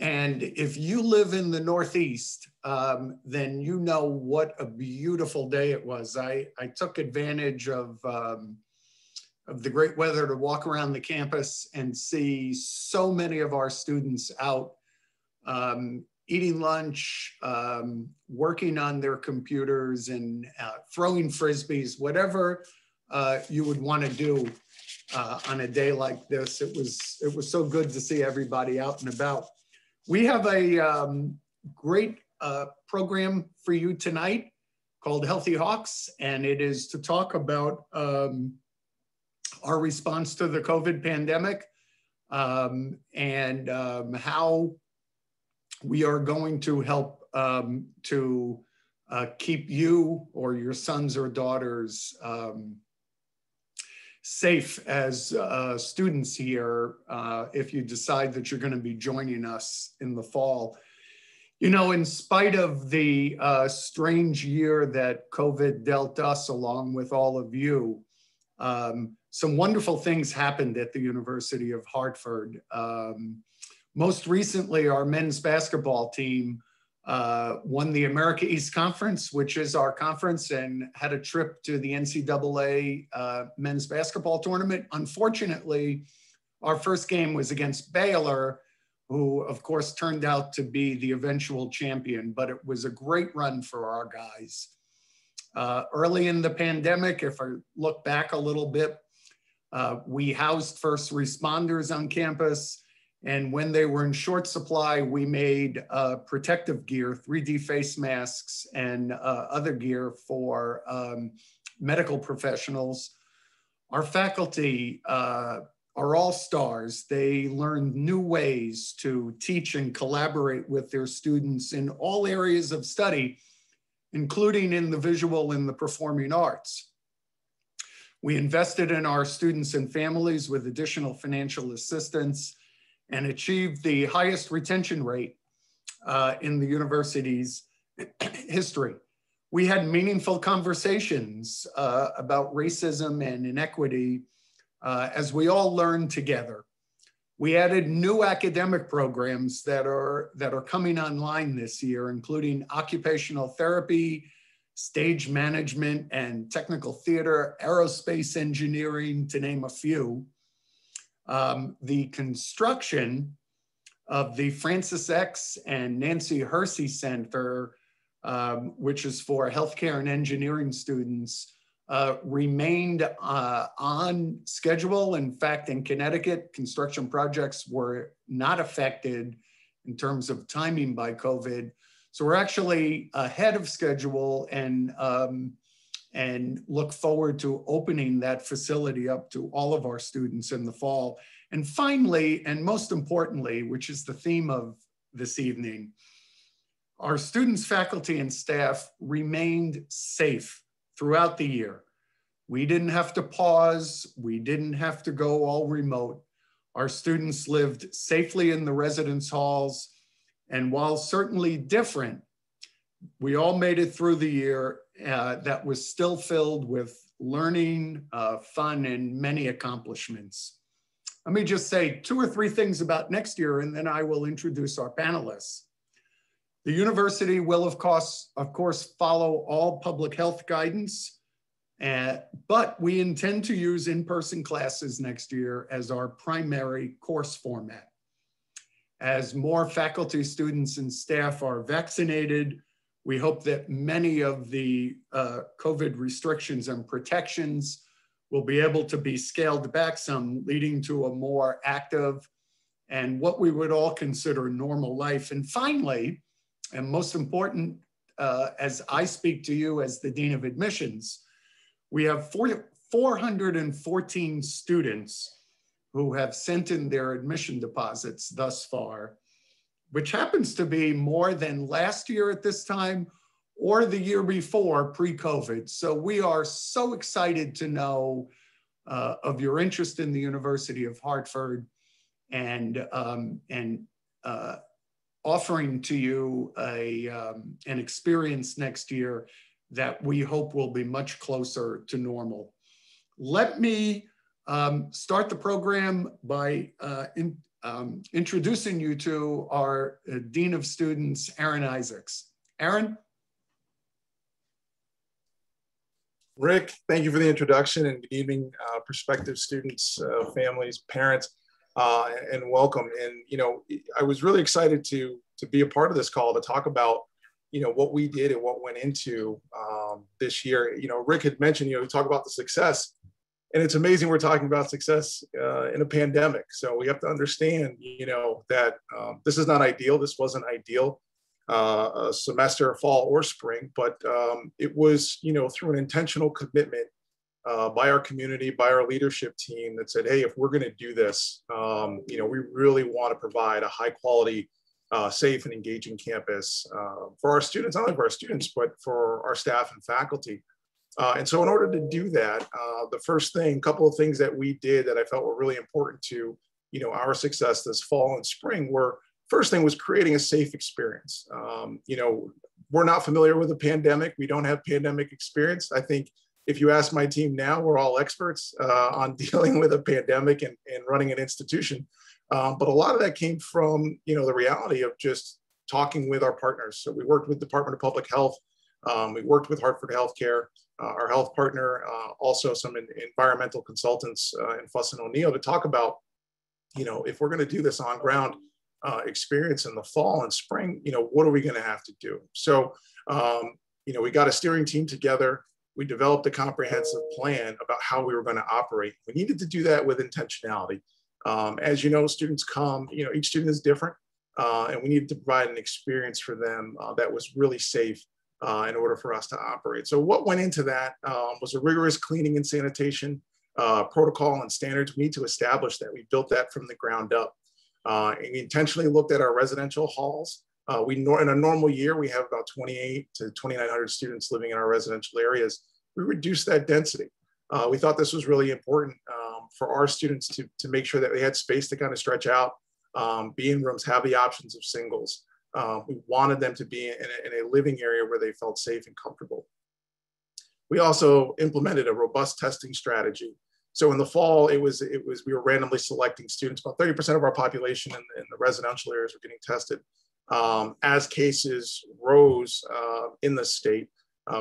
And if you live in the Northeast, then you know what a beautiful day it was. I took advantage of the great weather to walk around the campus and see so many of our students out eating lunch, working on their computers and throwing Frisbees, whatever you would want to do on a day like this. It was so good to see everybody out and about. We have a great program for you tonight called Healthy Hawks, and it is to talk about our response to the COVID pandemic and how we are going to help to keep you or your sons or daughters safe as students here if you decide that you're going to be joining us in the fall. You know, in spite of the strange year that COVID dealt us along with all of you, some wonderful things happened at the University of Hartford. Most recently, our men's basketball team won the America East Conference, which is our conference, and had a trip to the NCAA men's basketball tournament. Unfortunately, our first game was against Baylor, who of course turned out to be the eventual champion, but it was a great run for our guys. Early in the pandemic, if I look back a little bit, we housed first responders on campus. And when they were in short supply, we made protective gear, 3D face masks and other gear for medical professionals. Our faculty are all stars. They learned new ways to teach and collaborate with their students in all areas of study, including in the visual and the performing arts. We invested in our students and families with additional financial assistance and achieved the highest retention rate in the university's history. We had meaningful conversations about racism and inequity as we all learned together. We added new academic programs that are coming online this year, including occupational therapy, stage management and technical theater, aerospace engineering, to name a few. The construction of the Francis X. and Nancy Hersey Center, which is for healthcare and engineering students, remained on schedule. In fact, in Connecticut, construction projects were not affected in terms of timing by COVID. So we're actually ahead of schedule and look forward to opening that facility up to all of our students in the fall. And finally, and most importantly, which is the theme of this evening, our students, faculty, and staff remained safe throughout the year. We didn't have to pause. We didn't have to go all remote. Our students lived safely in the residence halls. And while certainly different, we all made it through the year that was still filled with learning, fun, and many accomplishments. Let me just say 2 or 3 things about next year, and then I will introduce our panelists. The university will, of course, follow all public health guidance, but we intend to use in-person classes next year as our primary course format. As more faculty, students, and staff are vaccinated, we hope that many of the COVID restrictions and protections will be able to be scaled back some, leading to a more active and what we would all consider normal life. And finally, and most important, as I speak to you as the Dean of Admissions, we have 414 students who have sent in their admission deposits thus far, which happens to be more than last year at this time or the year before pre-COVID. So we are so excited to know of your interest in the University of Hartford and offering to you an experience next year that we hope will be much closer to normal. Let me start the program by introducing you to our Dean of Students, Aaron Isaacs. Aaron? Rick, thank you for the introduction, and good evening, prospective students, families, parents, and welcome. And, I was really excited to be a part of this call to talk about, what we did and what went into this year. Rick had mentioned, we talk about the success, and it's amazing we're talking about success in a pandemic. So we have to understand, that this is not ideal. This wasn't ideal. A semester, fall or spring, but it was, through an intentional commitment by our community, by our leadership team that said, hey, if we're going to do this, we really want to provide a high quality, safe and engaging campus for our students, not only for our students, but for our staff and faculty. And so in order to do that, the first thing, couple of things that we did that I felt were really important to, our success this fall and spring were, first thing was creating a safe experience. We're not familiar with a pandemic. We don't have pandemic experience. I think if you ask my team now, we're all experts on dealing with a pandemic and running an institution. But a lot of that came from, the reality of just talking with our partners. So we worked with Department of Public Health. We worked with Hartford Healthcare, our health partner, also some environmental consultants in Fuss and O'Neill to talk about, if we're going to do this on ground experience in the fall and spring, what are we going to have to do? So, we got a steering team together. We developed a comprehensive plan about how we were going to operate. We needed to do that with intentionality. As you know, students come, each student is different, and we needed to provide an experience for them that was really safe in order for us to operate. So what went into that was a rigorous cleaning and sanitation protocol and standards. We need to establish that. We built that from the ground up. And we intentionally looked at our residential halls. In a normal year, we have about 28 to 2,900 students living in our residential areas. We reduced that density. We thought this was really important for our students to make sure that they had space to kind of stretch out, be in rooms, have the options of singles. We wanted them to be in a living area where they felt safe and comfortable. We also implemented a robust testing strategy. So in the fall, we were randomly selecting students. About 30% of our population in the residential areas were getting tested. As cases rose in the state,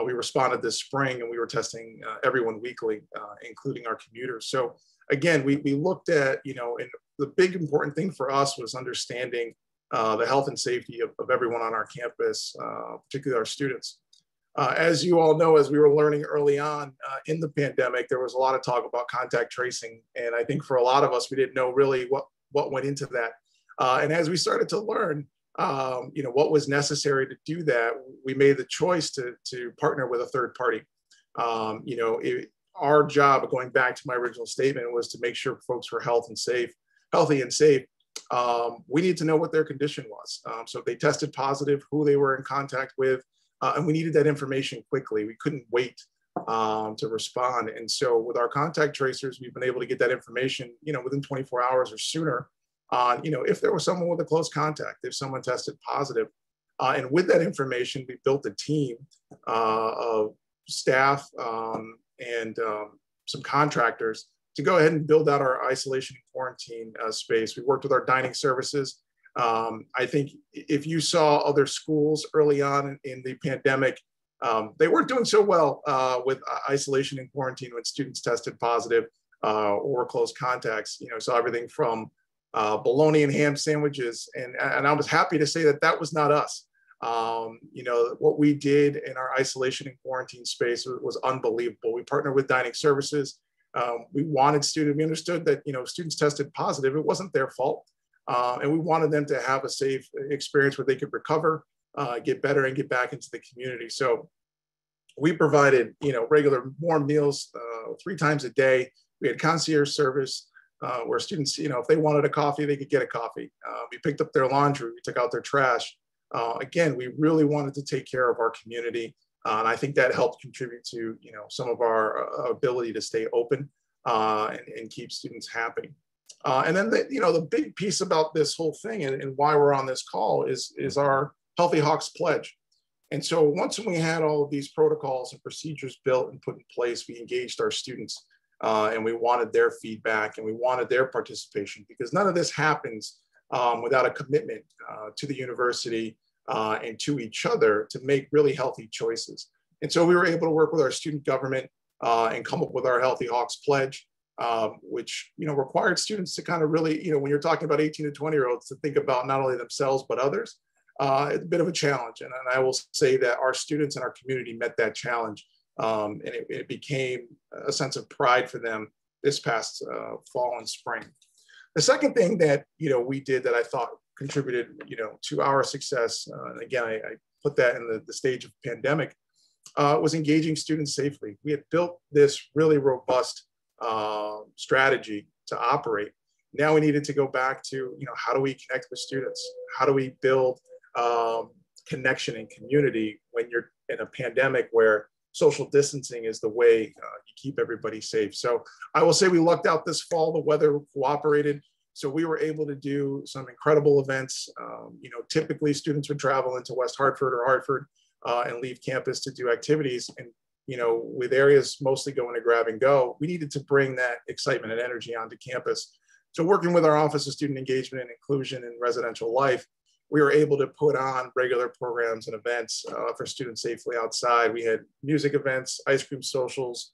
we responded this spring and we were testing everyone weekly, including our commuters. So again, we looked at, and the big important thing for us was understanding the health and safety of everyone on our campus, particularly our students. As you all know, as we were learning early on in the pandemic, there was a lot of talk about contact tracing. And I think for a lot of us, we didn't know really what went into that. And as we started to learn, what was necessary to do that, we made the choice to partner with a third party. Our job, going back to my original statement, was to make sure folks were healthy and safe. We need to know what their condition was. So if they tested positive, who they were in contact with, and we needed that information quickly. We couldn't wait to respond. And so with our contact tracers, we've been able to get that information, within 24 hours or sooner on, if there was someone with a close contact, if someone tested positive. And with that information, we built a team of staff and some contractors to go ahead and build out our isolation and quarantine space. We worked with our dining services. I think if you saw other schools early on in the pandemic, they weren't doing so well with isolation and quarantine when students tested positive or close contacts. So everything from bologna and ham sandwiches. And I was happy to say that was not us. What we did in our isolation and quarantine space was unbelievable. We partnered with dining services. We understood that, students tested positive. It wasn't their fault. And we wanted them to have a safe experience where they could recover, get better, and get back into the community. So we provided, regular warm meals 3 times a day. We had concierge service where students, if they wanted a coffee, they could get a coffee. We picked up their laundry. We took out their trash. Again, we really wanted to take care of our community. And I think that helped contribute to, some of our ability to stay open and keep students happy. And then the big piece about this whole thing and why we're on this call is our Healthy Hawks pledge. And so once we had all of these protocols and procedures built and put in place, we engaged our students. And we wanted their feedback and we wanted their participation, because none of this happens without a commitment to the university and to each other to make really healthy choices. And so we were able to work with our student government and come up with our Healthy Hawks Pledge, which required students to kind of really, when you're talking about 18 to 20-year-olds, to think about not only themselves but others. It's a bit of a challenge, and I will say that our students and our community met that challenge, and it became a sense of pride for them this past fall and spring. The second thing that we did that I thought contributed to our success, and again I put that in the stage of pandemic, was engaging students safely. We had built this really robust strategy to operate. Now we needed to go back to how do we connect with students? How do we build connection and community when you're in a pandemic where social distancing is the way you keep everybody safe? So I will say we lucked out this fall. The weather cooperated, so we were able to do some incredible events. Typically students would travel into West Hartford or Hartford and leave campus to do activities. And with areas mostly going to grab and go, we needed to bring that excitement and energy onto campus. So working with our Office of Student Engagement and Inclusion in Residential Life, we were able to put on regular programs and events for students safely outside. We had music events, ice cream socials,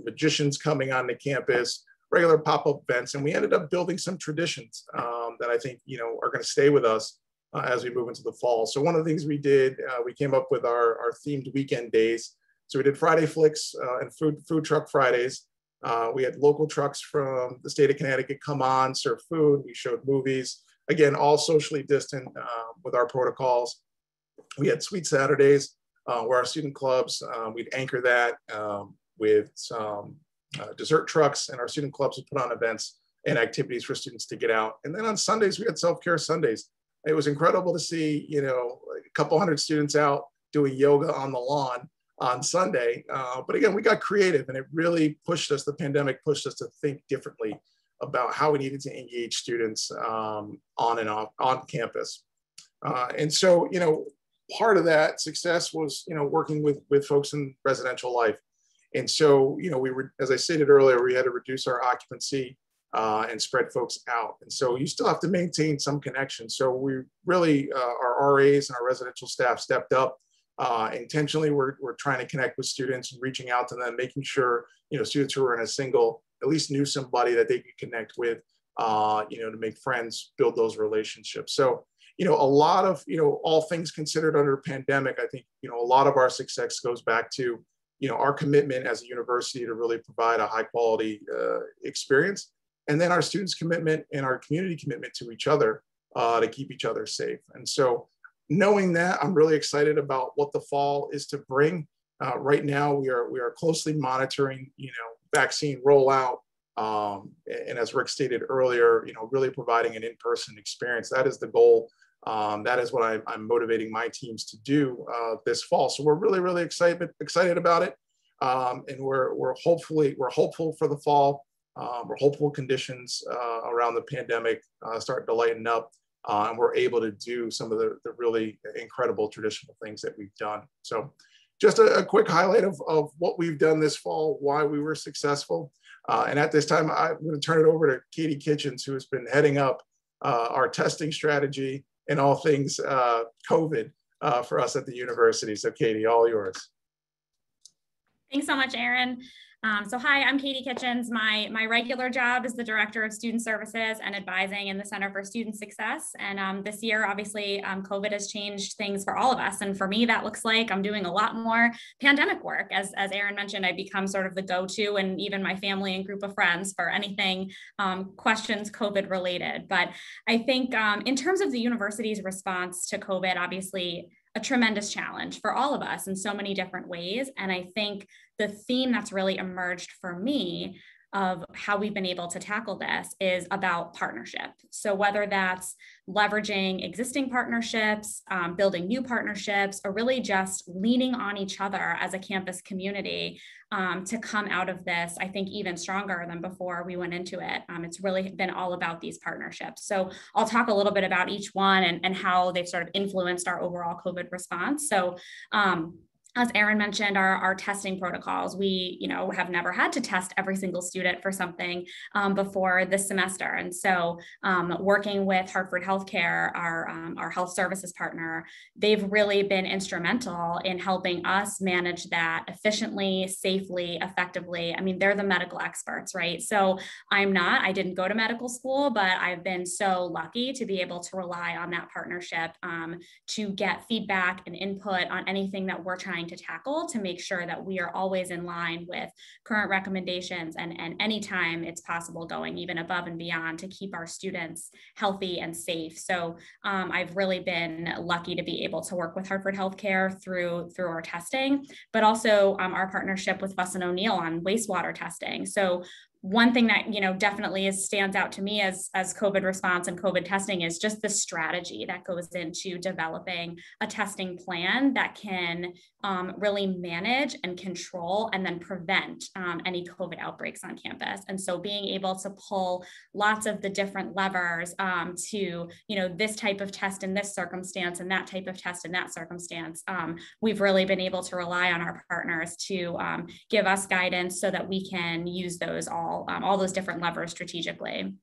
magicians coming onto campus, regular pop-up events, and we ended up building some traditions that I think are going to stay with us as we move into the fall. So one of the things we did, we came up with our themed weekend days. So we did Friday Flicks and food truck Fridays. We had local trucks from the state of Connecticut come on, serve food. We showed movies. Again, all socially distant with our protocols. We had Sweet Saturdays where our student clubs, we'd anchor that with some dessert trucks, and our student clubs would put on events and activities for students to get out. And then on Sundays, we had self-care Sundays. It was incredible to see, a couple hundred students out doing yoga on the lawn on Sunday. But again, we got creative, and it really pushed us, the pandemic pushed us to think differently about how we needed to engage students on and off on campus. And so, part of that success was, working with folks in residential life. And so, we were, as I stated earlier, we had to reduce our occupancy and spread folks out. And so you still have to maintain some connection. So we really, our RAs and our residential staff stepped up. Intentionally, we're trying to connect with students and reaching out to them, making sure, students who are in a single at least knew somebody that they could connect with, to make friends, build those relationships. So, a lot of, all things considered under a pandemic, I think, a lot of our success goes back to, our commitment as a university to really provide a high quality experience. And then our students' commitment and our community commitment to each other to keep each other safe. And so knowing that, I'm really excited about what the fall is to bring. Right now, we are closely monitoring, vaccine rollout. And as Rick stated earlier, really providing an in-person experience. That is the goal. That is what I'm motivating my teams to do this fall. So we're really, really excited about it. And we're hopeful for the fall. We're hopeful conditions around the pandemic start to lighten up. And we're able to do some of the really incredible traditional things that we've done. So just a quick highlight of what we've done this fall, why we were successful. And at this time, I'm going to turn it over to Katie Kitchens, who has been heading up our testing strategy and all things COVID for us at the university. So Katie, all yours. Thanks so much, Aaron. So hi, I'm Katie Kitchens. My regular job is the Director of Student Services and Advising in the Center for Student Success. And this year, obviously, COVID has changed things for all of us. And for me, that looks like I'm doing a lot more pandemic work. As Aaron mentioned, I become sort of the go-to, and even my family and group of friends, for anything questions COVID related. But I think in terms of the university's response to COVID, obviously, a tremendous challenge for all of us in so many different ways. And I think the theme that's really emerged for me of how we've been able to tackle this is about partnership. So whether that's leveraging existing partnerships, building new partnerships, or really just leaning on each other as a campus community to come out of this, I think, even stronger than before we went into it. It's really been all about these partnerships. So I'll talk a little bit about each one and how they've sort of influenced our overall COVID response. So as Aaron mentioned, our testing protocols, we, have never had to test every single student for something before this semester. And so working with Hartford Healthcare, our health services partner, they've really been instrumental in helping us manage that efficiently, safely, effectively. I mean, they're the medical experts, right? So I didn't go to medical school, but I've been so lucky to be able to rely on that partnership to get feedback and input on anything that we're trying to tackle, to make sure that we are always in line with current recommendations, and anytime it's possible, going even above and beyond to keep our students healthy and safe. So I've really been lucky to be able to work with Hartford Healthcare through our testing, but also our partnership with Fuss and O'Neill on wastewater testing. So one thing that definitely stands out to me as COVID response and COVID testing is just the strategy that goes into developing a testing plan that can really manage and control and then prevent any COVID outbreaks on campus. And so being able to pull lots of the different levers to this type of test in this circumstance and that type of test in that circumstance, we've really been able to rely on our partners to give us guidance so that we can use those all those different levers strategically.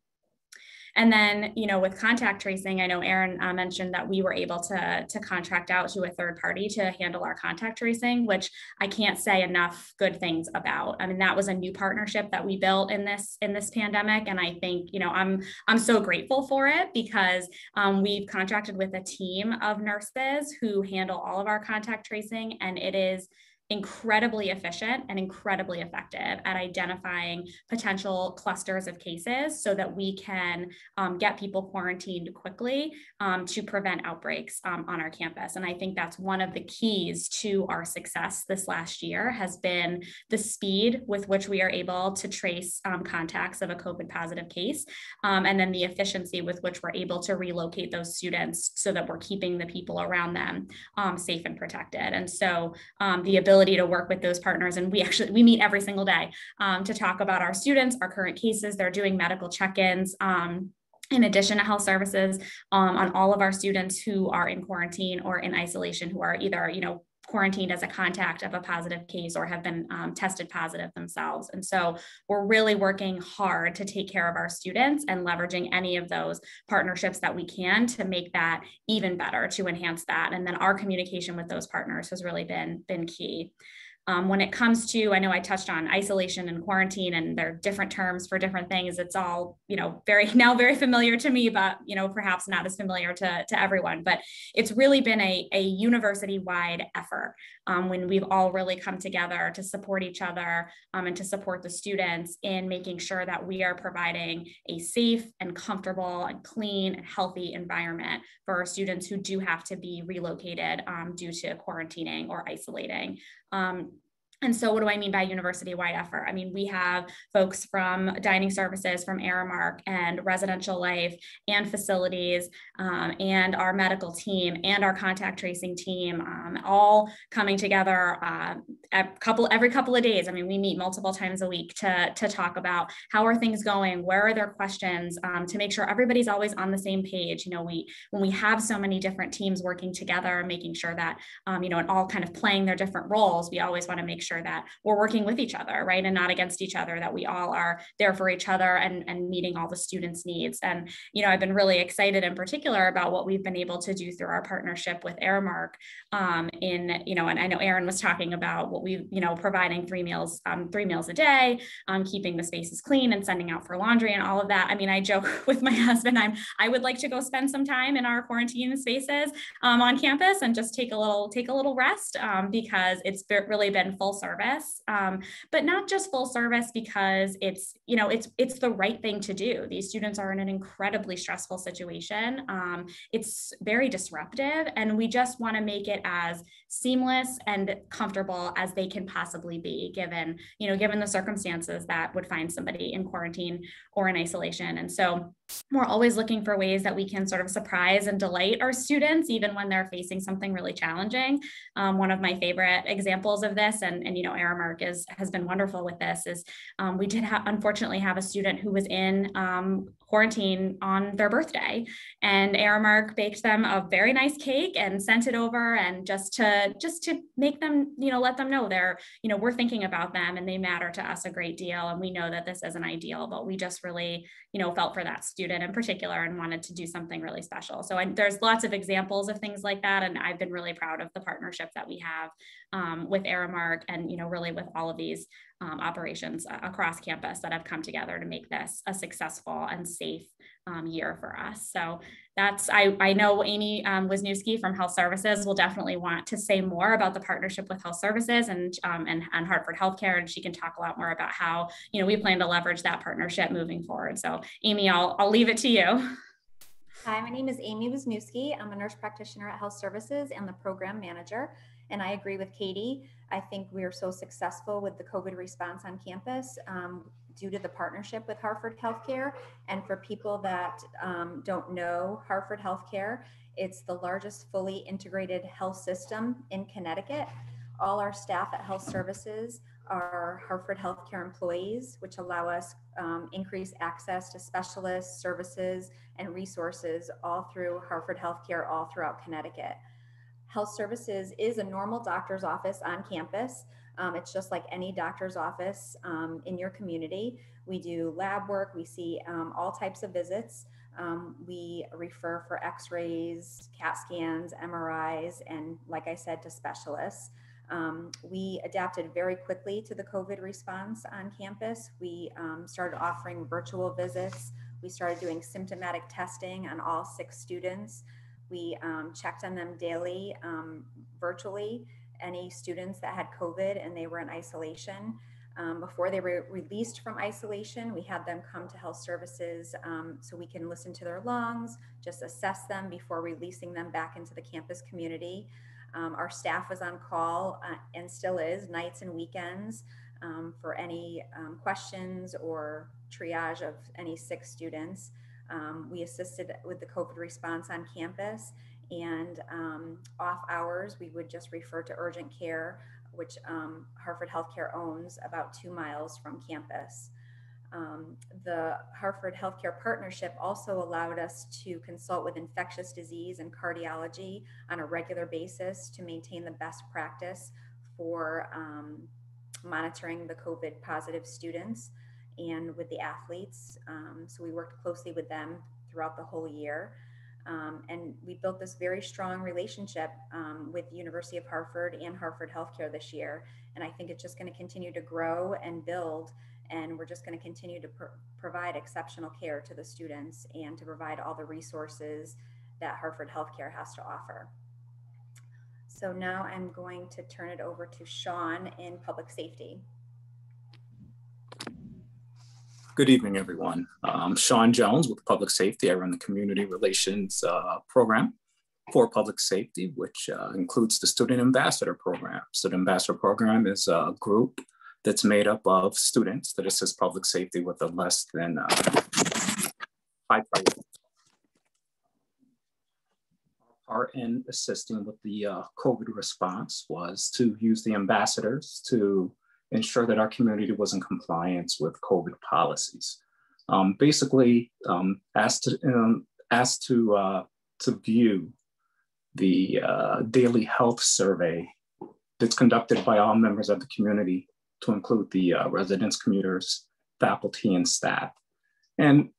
And then, with contact tracing, I know Aaron mentioned that we were able to contract out to a third party to handle our contact tracing, which I can't say enough good things about. I mean, that was a new partnership that we built in this pandemic, and I think I'm so grateful for it, because we've contracted with a team of nurses who handle all of our contact tracing, and it is incredibly efficient and incredibly effective at identifying potential clusters of cases so that we can get people quarantined quickly to prevent outbreaks on our campus. And I think that's one of the keys to our success this last year, has been the speed with which we are able to trace contacts of a COVID positive case, and then the efficiency with which we're able to relocate those students so that we're keeping the people around them safe and protected. And so the ability to work with those partners, and we meet every single day to talk about our students, our current cases. They're doing medical check-ins in addition to health services on all of our students who are in quarantine or in isolation, who are either quarantined as a contact of a positive case or have been tested positive themselves. And so we're really working hard to take care of our students and leveraging any of those partnerships that we can to make that even better, to enhance that. And then our communication with those partners has really been key. When it comes to, I know I touched on isolation and quarantine, and there are different terms for different things. It's all, very familiar to me, but, perhaps not as familiar to everyone. But it's really been a university-wide effort when we've all really come together to support each other and to support the students in making sure that we are providing a safe and comfortable and clean and healthy environment for our students who do have to be relocated due to quarantining or isolating. And so what do I mean by university-wide effort? I mean, we have folks from dining services, from Aramark and residential life and facilities and our medical team and our contact tracing team all coming together every couple of days. I mean, we meet multiple times a week to talk about how are things going, where are their questions, to make sure everybody's always on the same page. When we have so many different teams working together, making sure that, and all kind of playing their different roles, we always want to make sure that we're working with each other, right? And not against each other, that we all are there for each other and meeting all the students' needs. And, I've been really excited in particular about what we've been able to do through our partnership with Aramark and I know Aaron was talking about what we, providing 3 meals a day, keeping the spaces clean and sending out for laundry and all of that. I mean, I joke with my husband, I would like to go spend some time in our quarantine spaces on campus and just take a little rest because it's really been full service, but not just full service because it's the right thing to do. These students are in an incredibly stressful situation. It's very disruptive, and we just want to make it as seamless and comfortable as they can possibly be, given the circumstances that would find somebody in quarantine or in isolation. And so we're always looking for ways that we can sort of surprise and delight our students, even when they're facing something really challenging. One of my favorite examples of this, and you know, Aramark has been wonderful with this, is we did unfortunately have a student who was in quarantine on their birthday, and Aramark baked them a very nice cake and sent it over, and just to make them, you know, let them know they're, you know, we're thinking about them and they matter to us a great deal, and we know that this isn't ideal, but we just really, you know, felt for that student in particular and wanted to do something really special. So there's lots of examples of things like that, and I've been really proud of the partnership that we have with Aramark, and you know, really with all of these operations across campus that have come together to make this a successful and safe year for us. So that's, I know Amy Wisniewski from Health Services will definitely want to say more about the partnership with Health Services and Hartford Healthcare, and she can talk a lot more about how, you know, we plan to leverage that partnership moving forward. So Amy, I'll leave it to you. Hi, my name is Amy Wisniewski. I'm a nurse practitioner at Health Services and the program manager. And I agree with Katie. I think we are so successful with the COVID response on campus due to the partnership with Hartford Healthcare. And for people that don't know Hartford Healthcare, it's the largest fully integrated health system in Connecticut. All our staff at Health Services are Hartford Healthcare employees, which allow us increased access to specialists, services, and resources all through Hartford Healthcare, all throughout Connecticut. Health Services is a normal doctor's office on campus. It's just like any doctor's office in your community. We do lab work, we see all types of visits. We refer for x-rays, CAT scans, MRIs, and like I said, to specialists. We adapted very quickly to the COVID response on campus. We started offering virtual visits. We started doing symptomatic testing on all 6 students. We checked on them daily virtually. Any students that had COVID and they were in isolation, before they were released from isolation, we had them come to Health Services so we can listen to their lungs, just assess them before releasing them back into the campus community. Our staff was on call and still is nights and weekends for any questions or triage of any sick students. We assisted with the COVID response on campus, and off hours, we would just refer to urgent care, which Hartford Healthcare owns about 2 miles from campus. The Hartford Healthcare partnership also allowed us to consult with infectious disease and cardiology on a regular basis to maintain the best practice for monitoring the COVID positive students and with the athletes. So we worked closely with them throughout the whole year. And we built this very strong relationship with the University of Hartford and Hartford Healthcare this year. And I think it's just going to continue to grow and build. And we're just going to continue to provide exceptional care to the students and to provide all the resources that Hartford Healthcare has to offer. So now I'm going to turn it over to Chaun in public safety. Good evening, everyone. I'm Chaun Jones with Public Safety. I run the Community Relations program for public safety, which includes the Student Ambassador Program. Student Ambassador Program is a group that's made up of students that assist public safety with a less than high priority. Our part in assisting with the COVID response was to use the ambassadors to ensure that our community was in compliance with COVID policies. Basically, asked to view the daily health survey that's conducted by all members of the community, to include the residents, commuters, faculty, and staff. And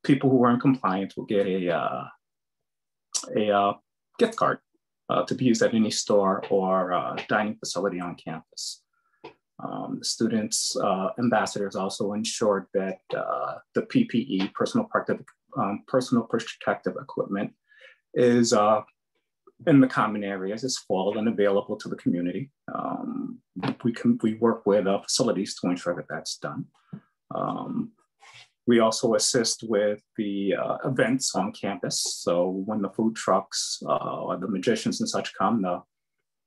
people who are in compliance will get a gift card to be used at any store or dining facility on campus. The students' ambassadors also ensured that the PPE, personal protective equipment, is in the common areas, is full and available to the community. We work with facilities to ensure that that's done. We also assist with the events on campus. So when the food trucks or the magicians and such come, the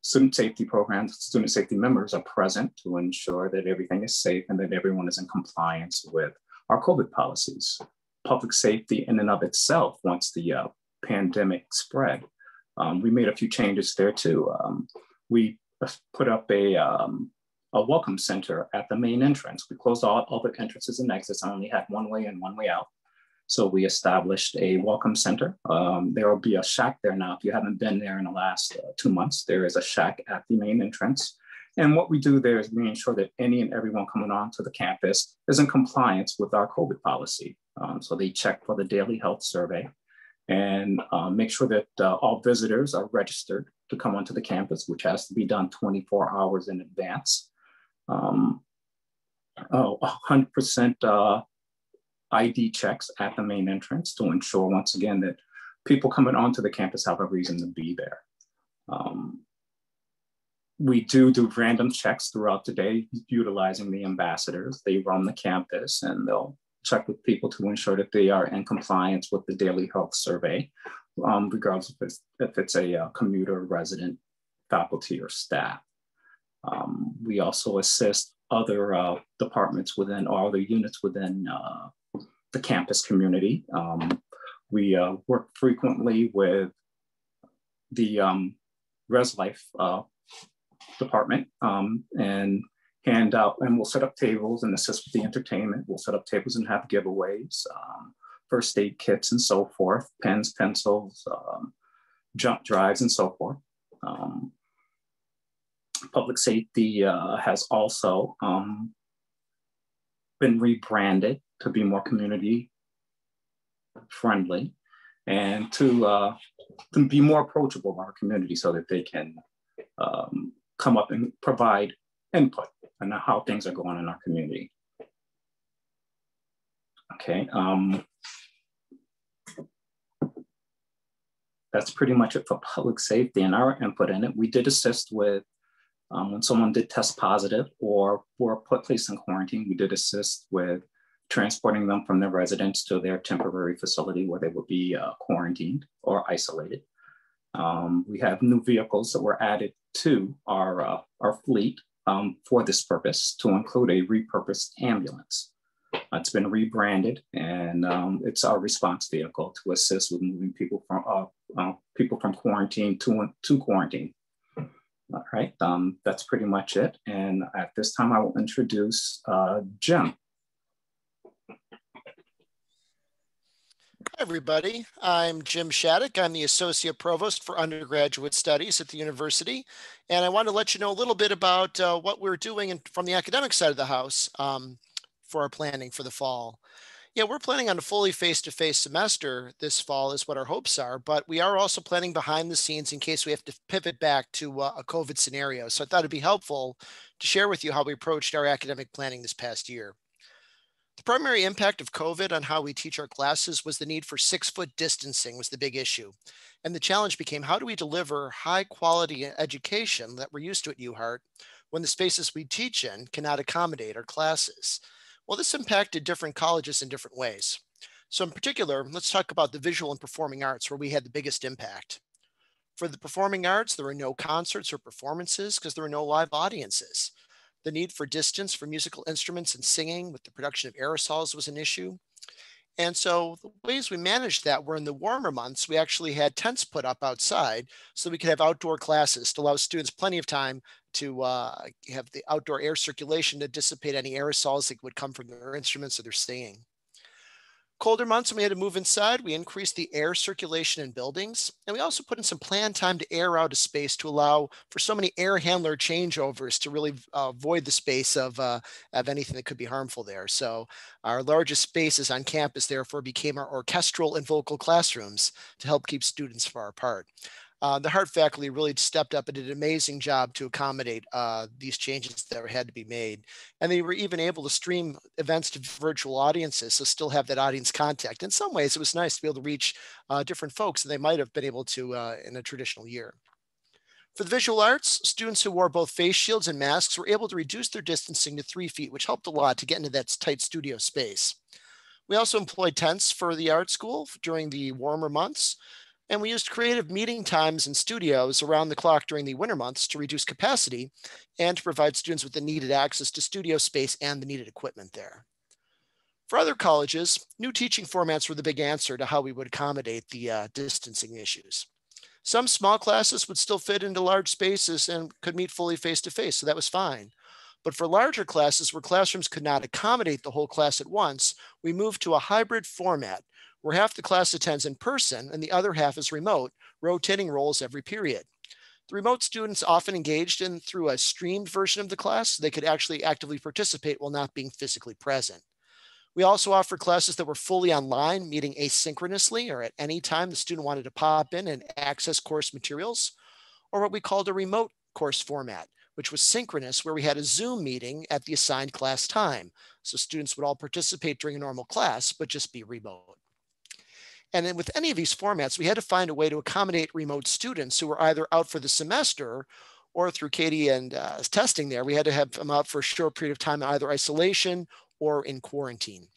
student safety programs, student safety members are present to ensure that everything is safe and that everyone is in compliance with our COVID policies. public safety in and of itself once the pandemic spread. We made a few changes there too. We put up a welcome center at the main entrance. We closed all other entrances and exits and only had one way in, one way out. So we established a welcome center. There will be a shack there now. If you haven't been there in the last 2 months, there is a shack at the main entrance. And what we do there is we ensure that any and everyone coming onto the campus is in compliance with our COVID policy. So they check for the daily health survey and make sure that all visitors are registered to come onto the campus, which has to be done 24 hours in advance. 100% ID checks at the main entrance to ensure, once again, that people coming onto the campus have a reason to be there. We do random checks throughout the day utilizing the ambassadors. They roam the campus and they'll check with people to ensure that they are in compliance with the daily health survey, regardless if it's a commuter, resident, faculty, or staff. We also assist other departments within, or other units within the campus community. We work frequently with the Res Life department and hand out, and we'll set up tables and assist with the entertainment. We'll set up tables and have giveaways, first aid kits and so forth, pens, pencils, jump drives and so forth. Public safety has also been rebranded to be more community friendly and to be more approachable of our community so that they can come up and provide input on how things are going in our community. Okay, that's pretty much it for public safety and our input in it. We did assist with when someone did test positive or were placed in quarantine, we did assist with transporting them from their residence to their temporary facility where they would be quarantined or isolated. We have new vehicles that were added to our fleet for this purpose to include a repurposed ambulance. It's been rebranded and it's our response vehicle to assist with moving people from quarantine to quarantine. All right, that's pretty much it. And at this time, I will introduce Jim. Hi, everybody. I'm Jim Shattuck. I'm the Associate Provost for Undergraduate Studies at the university. And I want to let you know a little bit about what we're doing from the academic side of the house for our planning for the fall. Yeah, we're planning on a fully face-to-face semester this fall is what our hopes are, but we are also planning behind the scenes in case we have to pivot back to a COVID scenario. So I thought it'd be helpful to share with you how we approached our academic planning this past year. The primary impact of COVID on how we teach our classes was the need for 6-foot distancing was the big issue. And the challenge became, how do we deliver high quality education that we're used to at UHart when the spaces we teach in cannot accommodate our classes? Well, this impacted different colleges in different ways. So in particular, let's talk about the visual and performing arts where we had the biggest impact. For the performing arts, there were no concerts or performances because there were no live audiences. The need for distance for musical instruments and singing with the production of aerosols was an issue. And so the ways we managed that were in the warmer months, we actually had tents put up outside so we could have outdoor classes to allow students plenty of time to have the outdoor air circulation to dissipate any aerosols that would come from their instruments or their singing. Colder months when we had to move inside, we increased the air circulation in buildings. And we also put in some planned time to air out a space to allow for so many air handler changeovers to really void the space of anything that could be harmful there. So our largest spaces on campus therefore became our orchestral and vocal classrooms to help keep students far apart. The Hart faculty really stepped up and did an amazing job to accommodate these changes that had to be made. And they were even able to stream events to virtual audiences, so still have that audience contact. In some ways, it was nice to be able to reach different folks than they might have been able to in a traditional year. For the visual arts, students who wore both face shields and masks were able to reduce their distancing to 3 feet, which helped a lot to get into that tight studio space. We also employed tents for the art school during the warmer months. And we used creative meeting times in studios around the clock during the winter months to reduce capacity and to provide students with the needed access to studio space and the needed equipment there. For other colleges, new teaching formats were the big answer to how we would accommodate the distancing issues. Some small classes would still fit into large spaces and could meet fully face-to-face, so that was fine. But for larger classes where classrooms could not accommodate the whole class at once, we moved to a hybrid format where half the class attends in person and the other half is remote, rotating roles every period. The remote students often engaged in through a streamed version of the class, so they could actually actively participate while not being physically present. We also offered classes that were fully online, meeting asynchronously or at any time the student wanted to pop in and access course materials, or what we called a remote course format, which was synchronous, where we had a Zoom meeting at the assigned class time. So students would all participate during a normal class, but just be remote. And then with any of these formats, we had to find a way to accommodate remote students who were either out for the semester or through Katie and testing there, we had to have them out for a short period of time in either isolation or in quarantine.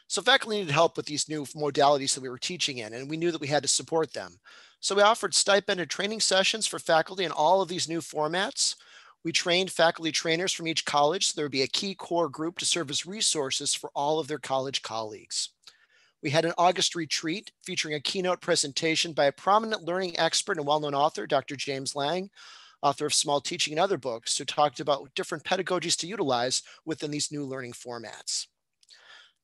So faculty needed help with these new modalities that we were teaching in, and we knew that we had to support them. So we offered stipended training sessions for faculty in all of these new formats. We trained faculty trainers from each college, so there would be a key core group to serve as resources for all of their college colleagues. We had an August retreat featuring a keynote presentation by a prominent learning expert and well-known author, Dr. James Lang, author of Small Teaching and other books, who talked about different pedagogies to utilize within these new learning formats.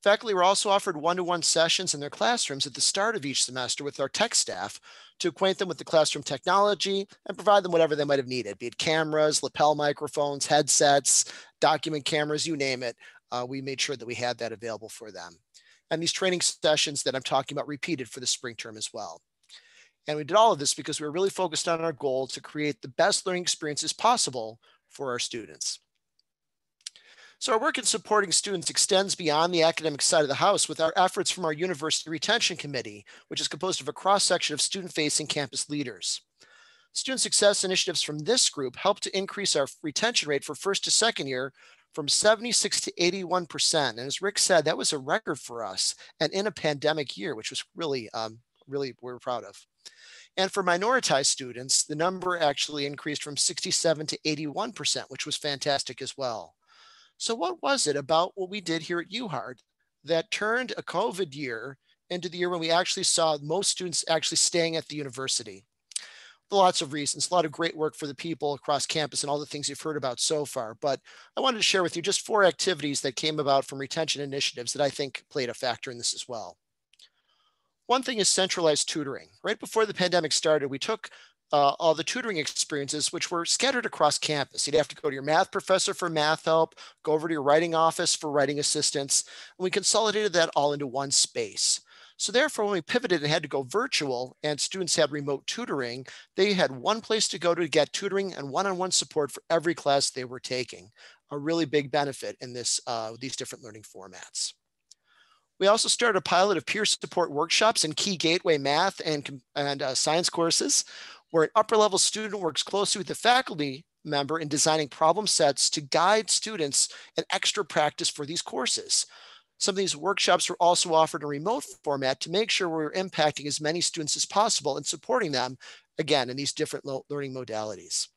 Faculty were also offered one-to-one sessions in their classrooms at the start of each semester with our tech staff to acquaint them with the classroom technology and provide them whatever they might have needed, be it cameras, lapel microphones, headsets, document cameras, you name it. We made sure that we had that available for them. And these training sessions that I'm talking about repeated for the spring term as well. And we did all of this because we were really focused on our goal to create the best learning experiences possible for our students. So our work in supporting students extends beyond the academic side of the house with our efforts from our University Retention Committee, which is composed of a cross-section of student-facing campus leaders. Student success initiatives from this group helped to increase our retention rate for first to second year from 76 to 81%. And as Rick said, that was a record for us and in a pandemic year, which was really, we're proud of. And for minoritized students, the number actually increased from 67 to 81%, which was fantastic as well. So what was it about what we did here at UHart that turned a COVID year into the year when we actually saw most students actually staying at the university? Lots of reasons, a lot of great work for the people across campus and all the things you've heard about so far. But I wanted to share with you just 4 activities that came about from retention initiatives that I think played a factor in this as well. One thing is centralized tutoring. Right before the pandemic started, we took all the tutoring experiences, which were scattered across campus. You'd have to go to your math professor for math help, go over to your writing office for writing assistance, and we consolidated that all into one space. So therefore, when we pivoted and had to go virtual and students had remote tutoring, they had one place to go to get tutoring and one-on-one support for every class they were taking. A really big benefit in this, these different learning formats. We also started a pilot of peer support workshops in key gateway math and science courses, where an upper level student works closely with the faculty member in designing problem sets to guide students in extra practice for these courses. Some of these workshops were also offered in a remote format to make sure we were impacting as many students as possible and supporting them, again, in these different learning modalities.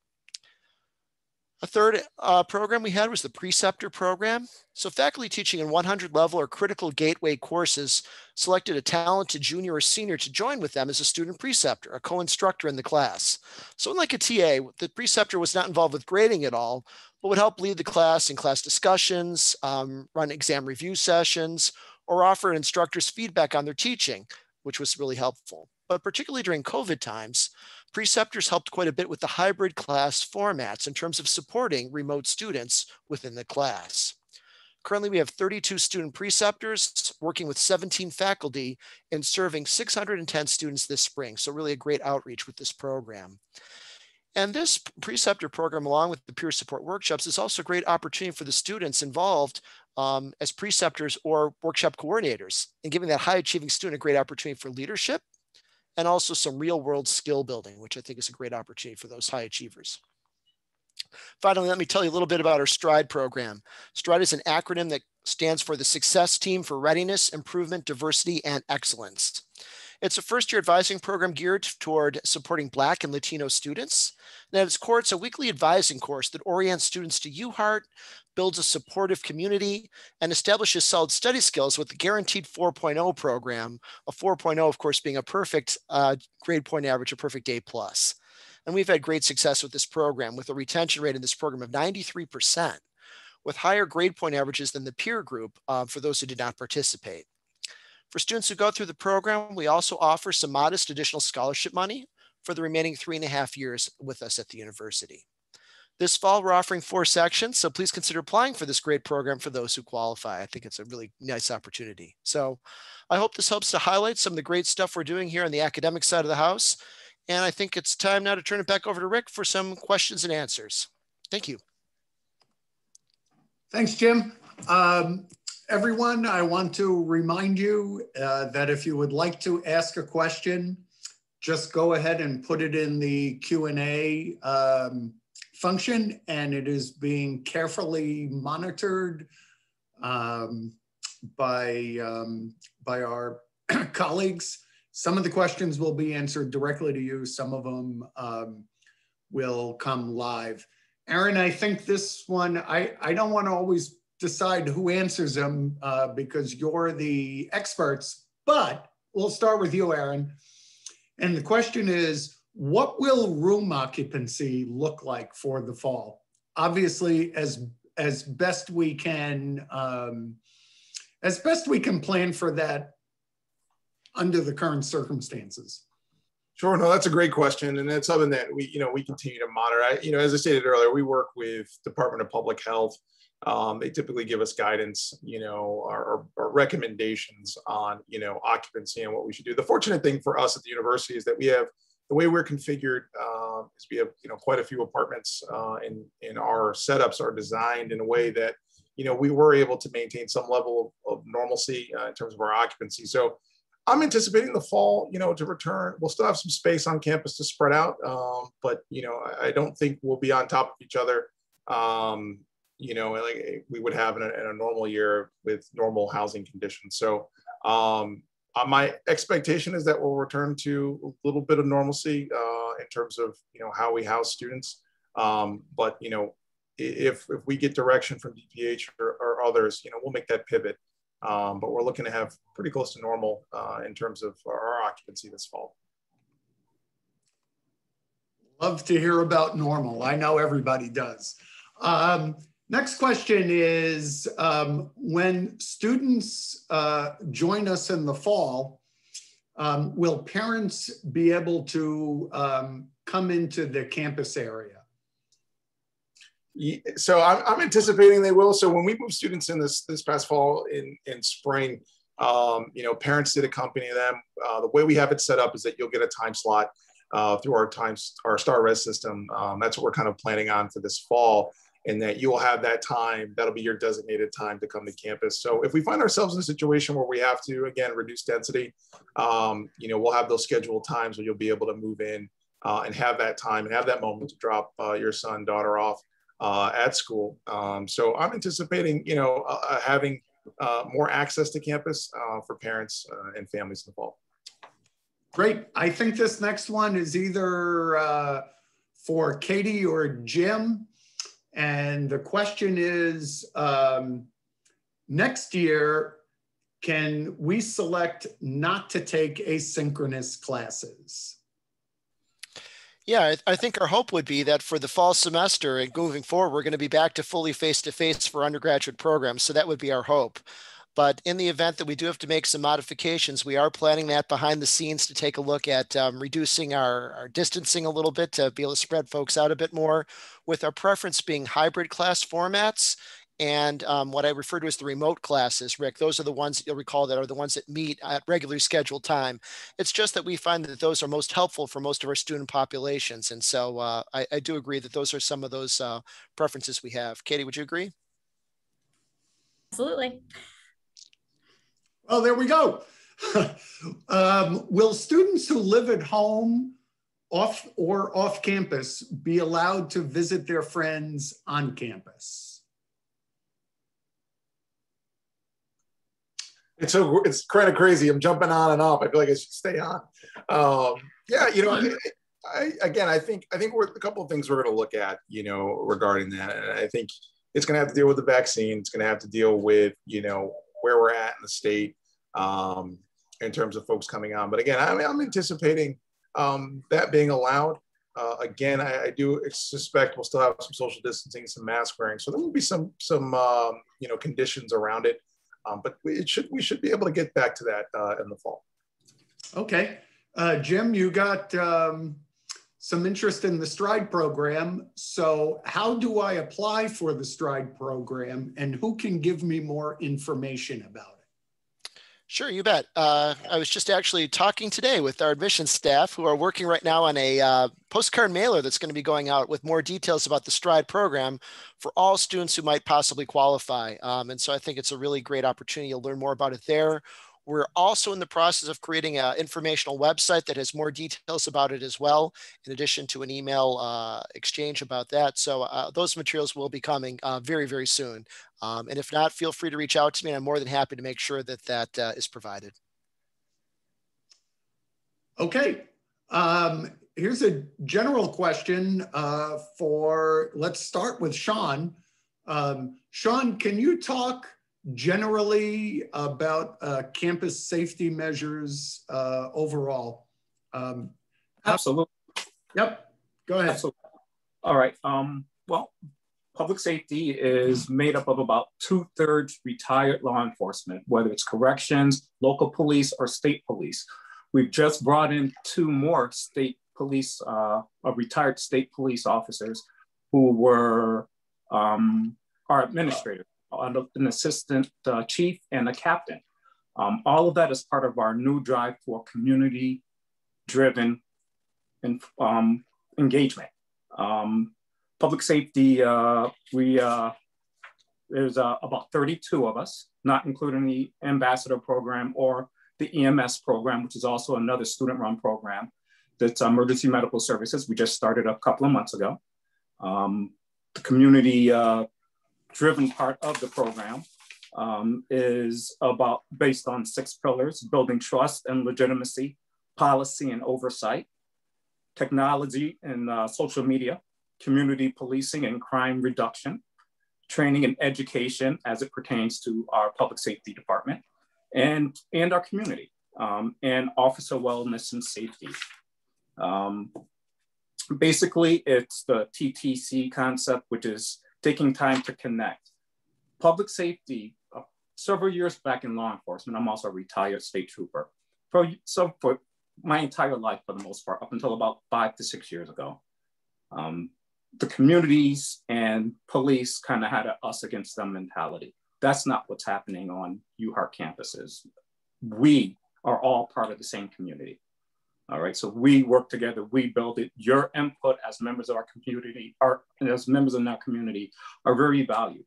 A third program we had was the preceptor program. So faculty teaching in 100 level or critical gateway courses selected a talented junior or senior to join with them as a student preceptor, a co-instructor in the class. So unlike a TA, the preceptor was not involved with grading at all, but would help lead the class in class discussions, run exam review sessions, or offer instructors feedback on their teaching, which was really helpful. But particularly during COVID times, preceptors helped quite a bit with the hybrid class formats in terms of supporting remote students within the class. Currently, we have 32 student preceptors working with 17 faculty and serving 610 students this spring. So really a great outreach with this program. And this preceptor program, along with the peer support workshops, is also a great opportunity for the students involved as preceptors or workshop coordinators, and giving that high achieving student a great opportunity for leadership and also some real world skill building, which I think is a great opportunity for those high achievers. Finally, let me tell you a little bit about our STRIDE program. STRIDE is an acronym that stands for the Success Team for Readiness, Improvement, Diversity, and Excellence. It's a first-year advising program geared toward supporting Black and Latino students. And at its core, it's a weekly advising course that orients students to UHart, builds a supportive community, and establishes solid study skills with the guaranteed 4.0 program, a 4.0, of course, being a perfect grade point average, a perfect A+. And we've had great success with this program, with a retention rate in this program of 93%, with higher grade point averages than the peer group for those who did not participate. For students who go through the program, we also offer some modest additional scholarship money for the remaining 3.5 years with us at the university. This fall, we're offering 4 sections, so please consider applying for this great program for those who qualify. I think it's a really nice opportunity. So I hope this helps to highlight some of the great stuff we're doing here on the academic side of the house. And I think it's time now to turn it back over to Rick for some questions and answers. Thank you. Thanks, Jim. Everyone, I want to remind you that if you would like to ask a question, just go ahead and put it in the Q&A function, and it is being carefully monitored by our colleagues. Some of the questions will be answered directly to you. Some of them will come live. Aaron, I think this one, I don't want to always decide who answers them because you're the experts, but we'll start with you, Aaron. And the question is, what will room occupancy look like for the fall? Obviously, as best we can plan for that under the current circumstances. Sure. No, that's a great question. And that's something that we continue to monitor. As I stated earlier, we work with Department of Public Health. They typically give us guidance, our recommendations on, occupancy and what we should do. The fortunate thing for us at the university is that we have, the way we're configured is we have, quite a few apartments in our setups are designed in a way that, we were able to maintain some level of normalcy in terms of our occupancy. So I'm anticipating the fall, to return. We'll still have some space on campus to spread out, but, I don't think we'll be on top of each other, like we would have in a normal year with normal housing conditions. So my expectation is that we'll return to a little bit of normalcy in terms of, how we house students. But, if we get direction from DPH or others, we'll make that pivot. But we're looking to have pretty close to normal in terms of our occupancy this fall. Love to hear about normal. I know everybody does. Next question is, when students join us in the fall, will parents be able to come into the campus area? So I'm anticipating they will. So when we move students in this past fall in spring, parents did accompany them. The way we have it set up is that you'll get a time slot through our Star Res system. That's what we're kind of planning on for this fall, and that you will have that time. That'll be your designated time to come to campus. So if we find ourselves in a situation where we have to, again, reduce density, we'll have those scheduled times where you'll be able to move in and have that time and have that moment to drop your son, daughter off at school. So I'm anticipating, having more access to campus for parents and families in the fall. Great. I think this next one is either for Katie or Jim. And the question is, next year, can we select not to take asynchronous classes? Yeah, I think our hope would be that for the fall semester and moving forward, we're going to be back to fully face-to-face for undergraduate programs. So that would be our hope. But in the event that we do have to make some modifications, we are planning that behind the scenes to take a look at reducing our distancing a little bit to be able to spread folks out a bit more, with our preference being hybrid class formats. And what I refer to as the remote classes, Rick, those are the ones you'll recall that are the ones that meet at regularly scheduled time. It's just that we find that those are most helpful for most of our student populations. And so I do agree that those are some of those preferences we have. Katie, would you agree? Absolutely. Well, there we go. Will students who live at home off campus be allowed to visit their friends on campus? It's kind of crazy. I'm jumping on and off. I feel like I should stay on. Yeah, I think we're a couple of things we're going to look at, regarding that. And I think it's going to have to deal with the vaccine. It's going to have to deal with, where we're at in the state in terms of folks coming on. But again, I'm anticipating that being allowed. Again, I do suspect we'll still have some social distancing, some mask wearing. So there will be some conditions around it. But we should be able to get back to that in the fall. Okay. Jim, you got some interest in the STRIDE program. So how do I apply for the STRIDE program, and who can give me more information about it? Sure, you bet. I was just actually talking today with our admissions staff who are working right now on a postcard mailer that's going to be going out with more details about the STRIDE program for all students who might possibly qualify. And so I think it's a really great opportunity. You'll learn more about it there. We're also in the process of creating an informational website that has more details about it as well, in addition to an email exchange about that. So those materials will be coming very, very soon. And if not, feel free to reach out to me. I'm more than happy to make sure that that is provided. Okay. Here's a general question let's start with Chaun. Chaun, can you talk generally about campus safety measures overall? Absolutely. Yep, go ahead. Absolutely. All right. Well, public safety is made up of about 2/3 retired law enforcement, whether it's corrections, local police, or state police. We've just brought in 2 more state police, retired state police officers who were our administrators, an assistant chief and a captain. All of that is part of our new drive for community-driven engagement. Public safety, there's about 32 of us, not including the ambassador program or the EMS program, which is also another student-run program that's emergency medical services. We just started a couple of months ago. The community-driven part of the program is based on 6 pillars: building trust and legitimacy, policy and oversight, technology and social media, community policing and crime reduction, training and education as it pertains to our public safety department, and our community, and officer wellness and safety. Basically, it's the TTC concept, which is taking time to connect. Public safety, several years back in law enforcement, I'm also a retired state trooper. For my entire life, for the most part, up until about 5 to 6 years ago, the communities and police kind of had an us against them mentality. That's not what's happening on UHart campuses. We are all part of the same community. All right, so we work together, we build it. Your input as members of our community, are very valued.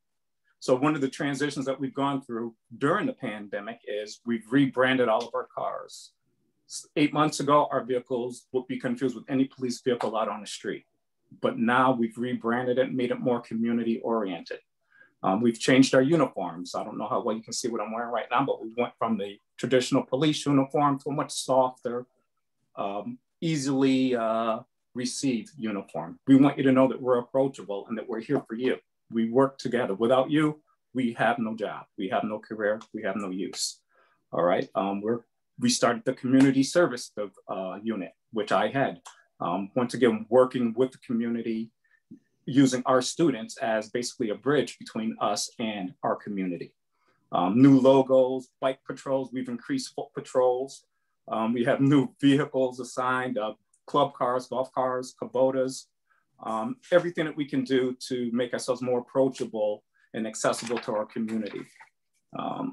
So one of the transitions that we've gone through during the pandemic is we've rebranded all of our cars. 8 months ago, our vehicles would be confused with any police vehicle out on the street. But now we've rebranded it and made it more community oriented. We've changed our uniforms. I don't know how well you can see what I'm wearing right now, but we went from the traditional police uniform to a much softer, easily received uniform. We want you to know that we're approachable and that we're here for you. We work together. Without you, we have no job. We have no career. We have no use. All right. We started the community service unit, which I had. Once again, working with the community, using our students as basically a bridge between us and our community. New logos, bike patrols, we've increased foot patrols. We have new vehicles assigned, club cars, golf cars, Kubotas, everything that we can do to make ourselves more approachable and accessible to our community.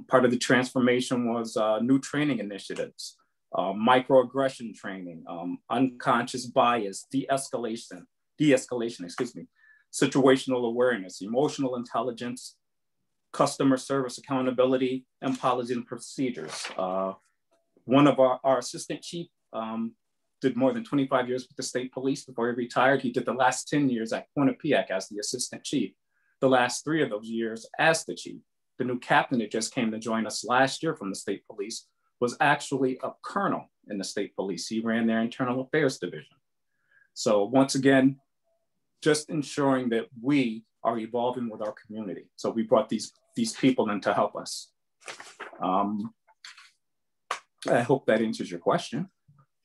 Part of the transformation was new training initiatives. Microaggression training, unconscious bias, de-escalation, situational awareness, emotional intelligence, customer service accountability, and policies and procedures. One of our assistant chief did more than 25 years with the state police before he retired. He did the last 10 years at Quinnipiac as the assistant chief, the last 3 of those years as the chief. the new captain that just came to join us last year from the state police was actually a colonel in the state police. He ran their internal affairs division. So once again, just ensuring that we are evolving with our community. So we brought these people in to help us. I hope that answers your question.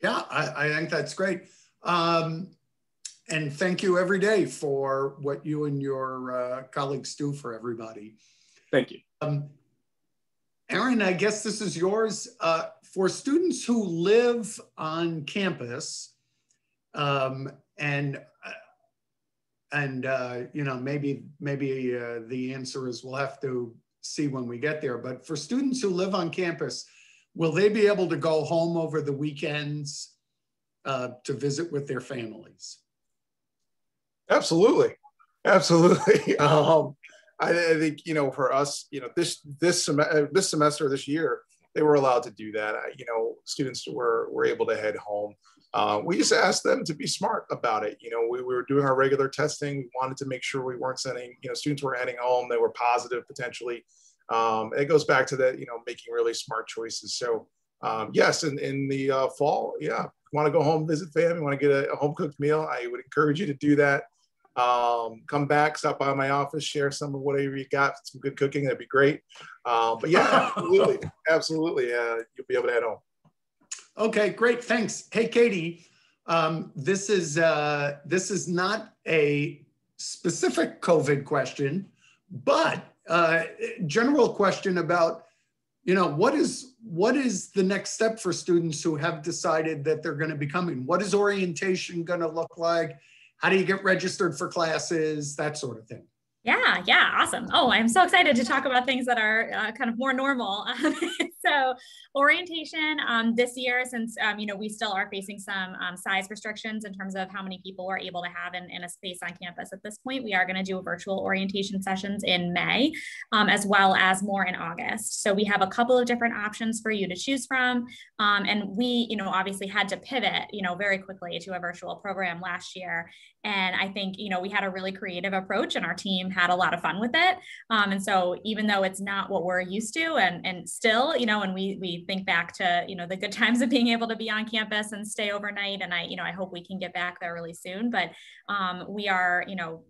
Yeah, I think that's great. And thank you every day for what you and your colleagues do for everybody. Thank you. Aaron, I guess this is yours. For students who live on campus, and you know, maybe the answer is we'll have to see when we get there. But for students who live on campus, will they be able to go home over the weekends to visit with their families? Absolutely, absolutely. I think, you know, for us, you know, this semester, this year, they were allowed to do that. You know, students were able to head home. We just asked them to be smart about it. You know, we were doing our regular testing. We wanted to make sure we weren't sending, you know, students were heading home. They were positive potentially. It goes back to that, you know, making really smart choices. So yes, in the fall, yeah, want to go home, visit family, want to get a home cooked meal, I would encourage you to do that. Come back, stop by my office, share some of whatever you got, some good cooking, that'd be great. But yeah, absolutely, absolutely, you'll be able to head home. Okay, great, thanks. Hey, Katie, this is not a specific COVID question, but general question about, you know, what is the next step for students who have decided that they're going to be coming? What is orientation going to look like? How do you get registered for classes? That sort of thing. Yeah, awesome. Oh, I'm so excited to talk about things that are kind of more normal. So orientation this year, since you know, we still are facing some size restrictions in terms of how many people we're able to have in a space on campus at this point, we are going to do virtual orientation sessions in May, as well as more in August. So we have a couple of different options for you to choose from. And we, you know, obviously had to pivot, you know, very quickly to a virtual program last year. And I think, you know, we had a really creative approach and our team had a lot of fun with it. And so even though it's not what we're used to, and still, you know, when we think back to, you know, the good times of being able to be on campus and stay overnight, and I hope we can get back there really soon, but we are, you know,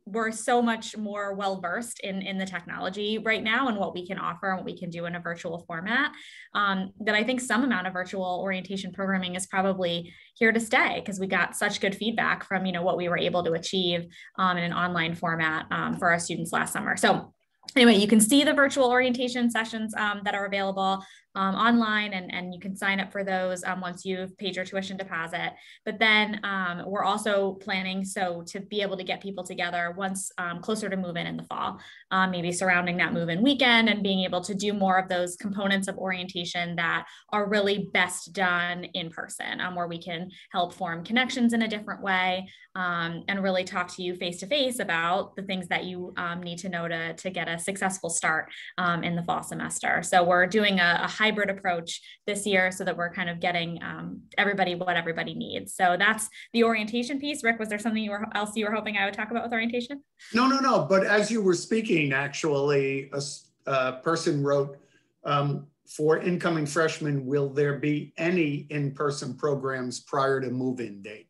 we're so much more well-versed in the technology right now and what we can offer and what we can do in a virtual format, that I think some amount of virtual orientation programming is probably here to stay, because we got such good feedback from, you know, what we were able to achieve in an online format for our students last summer. So anyway, you can see the virtual orientation sessions that are available online, and you can sign up for those once you've paid your tuition deposit. But then we're also planning to be able to get people together once closer to move-in in the fall, maybe surrounding that move-in weekend, and being able to do more of those components of orientation that are really best done in person, where we can help form connections in a different way, and really talk to you face-to-face about the things that you need to know to get a successful start in the fall semester. So we're doing a hybrid approach this year so that we're kind of getting everybody what everybody needs. So that's the orientation piece. Rick, was there something else you were hoping I would talk about with orientation? No. But as you were speaking, actually, a person wrote, for incoming freshmen, will there be any in-person programs prior to move-in date?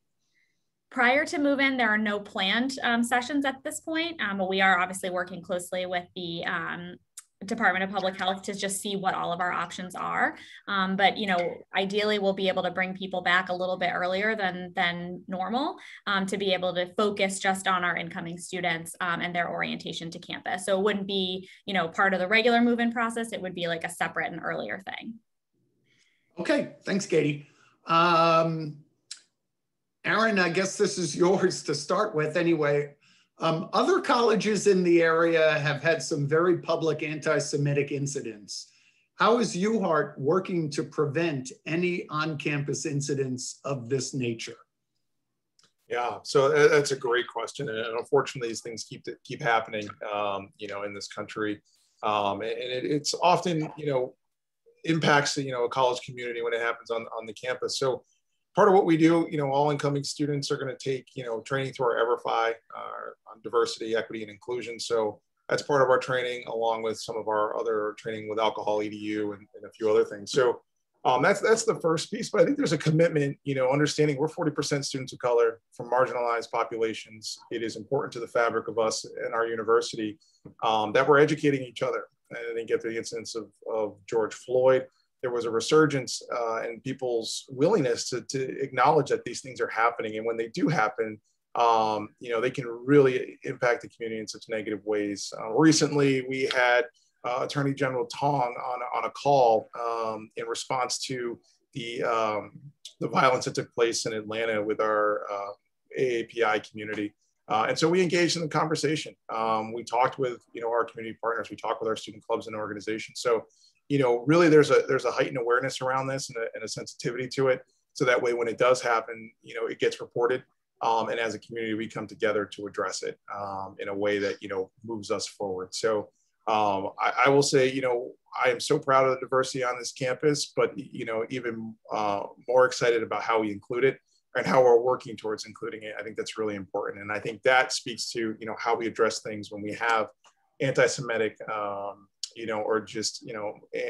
Prior to move-in, there are no planned sessions at this point, but we are obviously working closely with the Department of Public Health to just see what all of our options are. But, you know, ideally we'll be able to bring people back a little bit earlier than normal, to be able to focus just on our incoming students and their orientation to campus. So it wouldn't be, you know, part of the regular move-in process. It would be like a separate and earlier thing. Okay, thanks, Katie. Aaron, I guess this is yours to start with anyway. Other colleges in the area have had some very public anti-Semitic incidents. How is UHart working to prevent any on-campus incidents of this nature? Yeah, so that's a great question, and unfortunately, these things keep happening, you know, in this country, and it's often, you know, impacts, you know, a college community when it happens on the campus. So part of what we do, you know, all incoming students are going to take, you know, training through our EverFi on diversity, equity, and inclusion. So that's part of our training, along with some of our other training with alcohol, EDU, and a few other things. So that's the first piece, but I think there's a commitment, understanding we're 40% students of color from marginalized populations. It is important to the fabric of us and our university that we're educating each other. And I think after the incidents of George Floyd, there was a resurgence in people's willingness to acknowledge that these things are happening. And when they do happen, they can really impact the community in such negative ways. Recently, we had Attorney General Tong on a call in response to the violence that took place in Atlanta with our AAPI community. And so we engaged in the conversation. We talked with, our community partners. We talked with our student clubs and organizations. So, really there's a heightened awareness around this and a sensitivity to it. So that way, when it does happen, it gets reported. And as a community, we come together to address it in a way that, moves us forward. So I will say, I am so proud of the diversity on this campus, but, even more excited about how we include it and how we're working towards including it. I think that's really important. And I think that speaks to, how we address things when we have anti-Semitic, or just,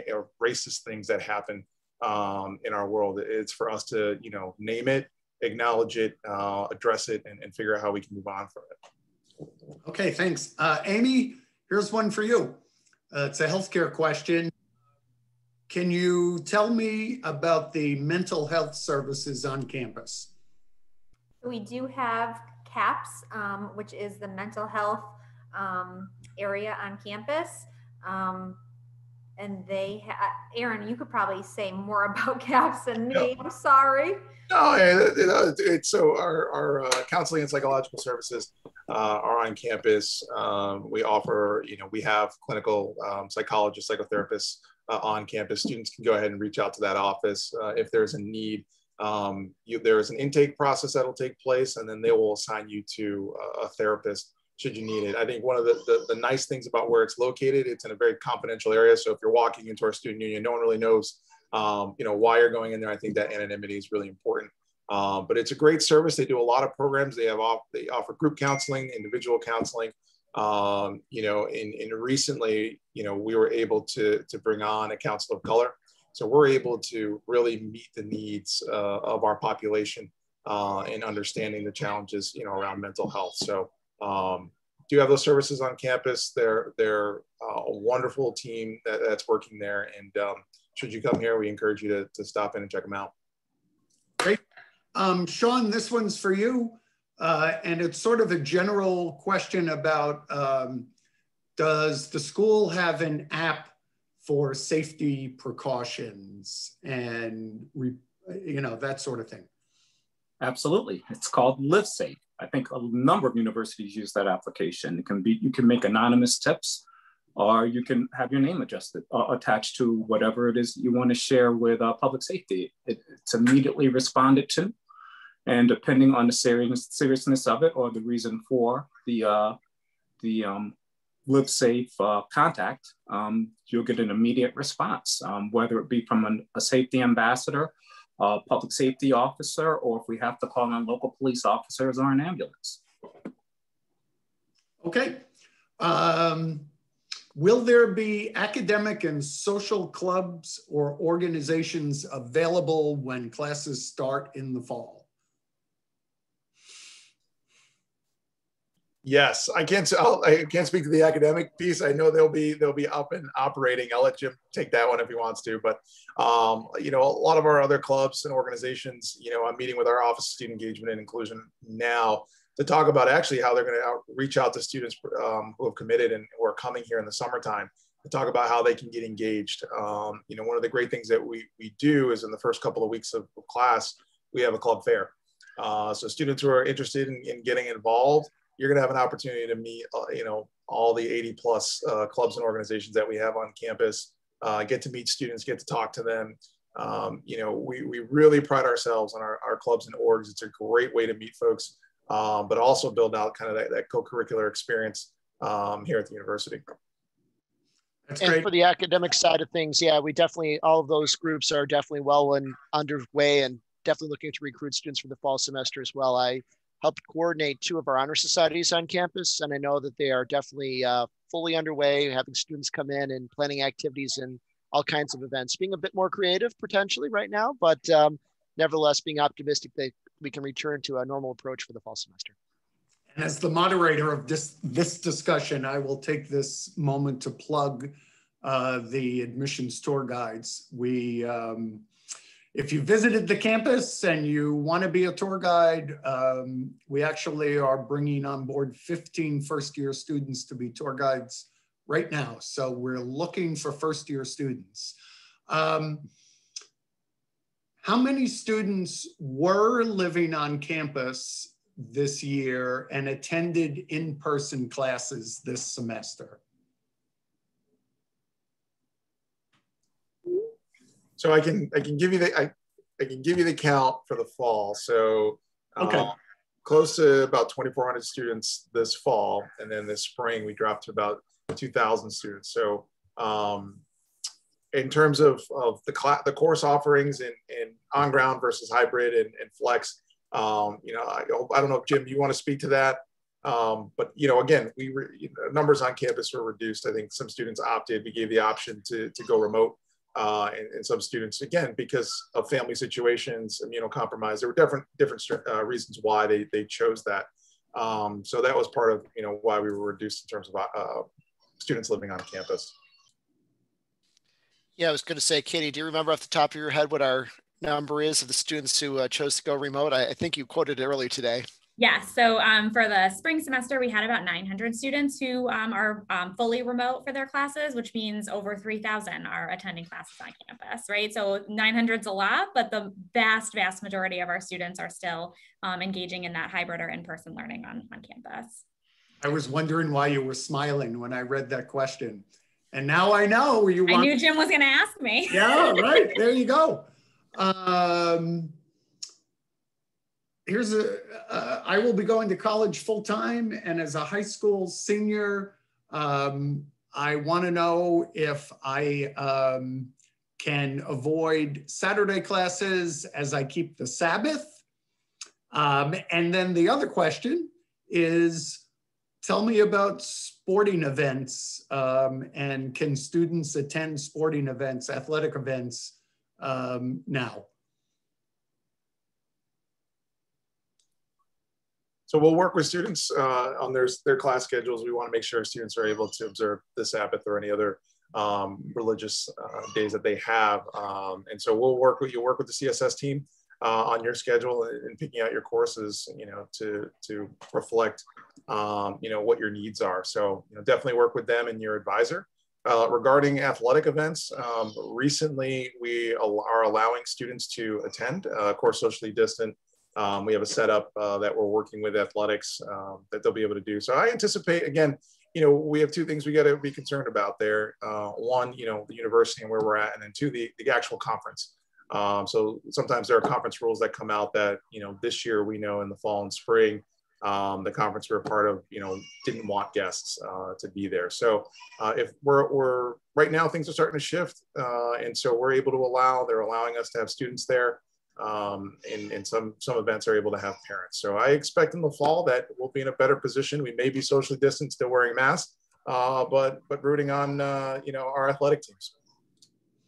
or racist things that happen in our world. It's for us to, name it, acknowledge it, address it, and figure out how we can move on from it. Okay, thanks. Amy, here's one for you. It's a healthcare question. Can you tell me about the mental health services on campus? We do have CAPS, which is the mental health area on campus. And Aaron, you could probably say more about CAPS than me. I'm sorry. No, it's so our counseling and psychological services are on campus. We offer, we have clinical psychologists, psychotherapists on campus. Students can go ahead and reach out to that office if there's a need. There is an intake process that'll take place, and then they will assign you to a therapist should you need it. I think one of the nice things about where it's located, it's in a very confidential area. So if you're walking into our student union, no one really knows, why you're going in there. I think that anonymity is really important. But it's a great service. They do a lot of programs. They offer group counseling, individual counseling. And recently, we were able to bring on a counselor of color. So we're able to really meet the needs of our population in understanding the challenges, around mental health. So do have those services on campus. They're a wonderful team that's working there. And should you come here, we encourage you to stop in and check them out. Great. Chaun, this one's for you. And it's sort of a general question about, does the school have an app for safety precautions and, that sort of thing? Absolutely. It's called Live Safe. I think a number of universities use that application. You can make anonymous tips, or you can have your name attached to whatever it is you want to share with public safety. It's immediately responded to, and depending on the seriousness of it or the reason for the Live Safe contact, you'll get an immediate response, whether it be from a safety ambassador, a public safety officer, or if we have to call on local police officers or an ambulance. Okay. Will there be academic and social clubs or organizations available when classes start in the fall? Yes, I can't speak to the academic piece. I know they'll be up and operating. I'll let Jim take that one if he wants to. But a lot of our other clubs and organizations, I'm meeting with our Office of Student Engagement and Inclusion now to talk about actually how they're going to reach out to students who have committed and who are coming here in the summertime to talk about how they can get engaged. One of the great things that we do is in the first couple of weeks of class, we have a club fair. So students who are interested in getting involved, you're going to have an opportunity to meet, all the 80 plus clubs and organizations that we have on campus, get to meet students, get to talk to them. We really pride ourselves on our clubs and orgs. It's a great way to meet folks, but also build out kind of that co-curricular experience here at the university. That's and great. For the academic side of things, yeah, all of those groups are definitely well and underway and definitely looking to recruit students for the fall semester as well. I helped coordinate 2 of our honor societies on campus. And I know that they are definitely fully underway, having students come in and planning activities and all kinds of events, being a bit more creative potentially right now, but nevertheless being optimistic that we can return to a normal approach for the fall semester. And as the moderator of this discussion, I will take this moment to plug the admissions tour guides. If you visited the campus and you want to be a tour guide, we actually are bringing on board 15 first-year students to be tour guides right now. So we're looking for first-year students. How many students were living on campus this year and attended in-person classes this semester? So I can give you the count for the fall. So okay. Close to about 2,400 students this fall, and then this spring we dropped to about 2,000 students. So in terms of the course offerings in on ground versus hybrid and flex, you know, I don't know if Jim, you want to speak to that. But you know, again, numbers on campus were reduced. I think some students opted. We gave the option to go remote. And some students, again, because of family situations, immunocompromised, there were different reasons why they chose that. So that was part of, you know, why we were reduced in terms of students living on campus. Yeah, I was going to say, Katie, do you remember off the top of your head what our number is of the students who chose to go remote? I think you quoted it earlier today. Yeah, so for the spring semester, we had about 900 students who are fully remote for their classes, which means over 3,000 are attending classes on campus, right? So 900 is a lot, but the vast majority of our students are still engaging in that hybrid or in-person learning on campus. I was wondering why you were smiling when I read that question. And now I know you want— I knew Jim was gonna ask me. Yeah, right, there you go. I will be going to college full-time, and as a high school senior, I want to know if I can avoid Saturday classes as I keep the Sabbath. And then the other question is, tell me about sporting events, and can students attend sporting events, athletic events now? So we'll work with students on their class schedules. We want to make sure students are able to observe the Sabbath or any other religious days that they have. And so you'll work with the CSS team on your schedule and picking out your courses, you know, to reflect, you know, what your needs are. So, you know, definitely work with them and your advisor. Regarding athletic events, recently we are allowing students to attend, of course, socially distant. We have a setup that we're working with athletics that they'll be able to do. So I anticipate, again, you know, we have 2 things we got to be concerned about there. One, you know, the university and where we're at, and then 2, the actual conference. So sometimes there are conference rules that come out that, you know, this year we know in the fall and spring, the conference we're a part of, you know, didn't want guests to be there. So if we're right now, things are starting to shift. And so they're allowing us to have students there. And some events are able to have parents. So I expect in the fall that we'll be in a better position. We may be socially distanced, still wearing masks, but rooting on, you know, our athletic teams.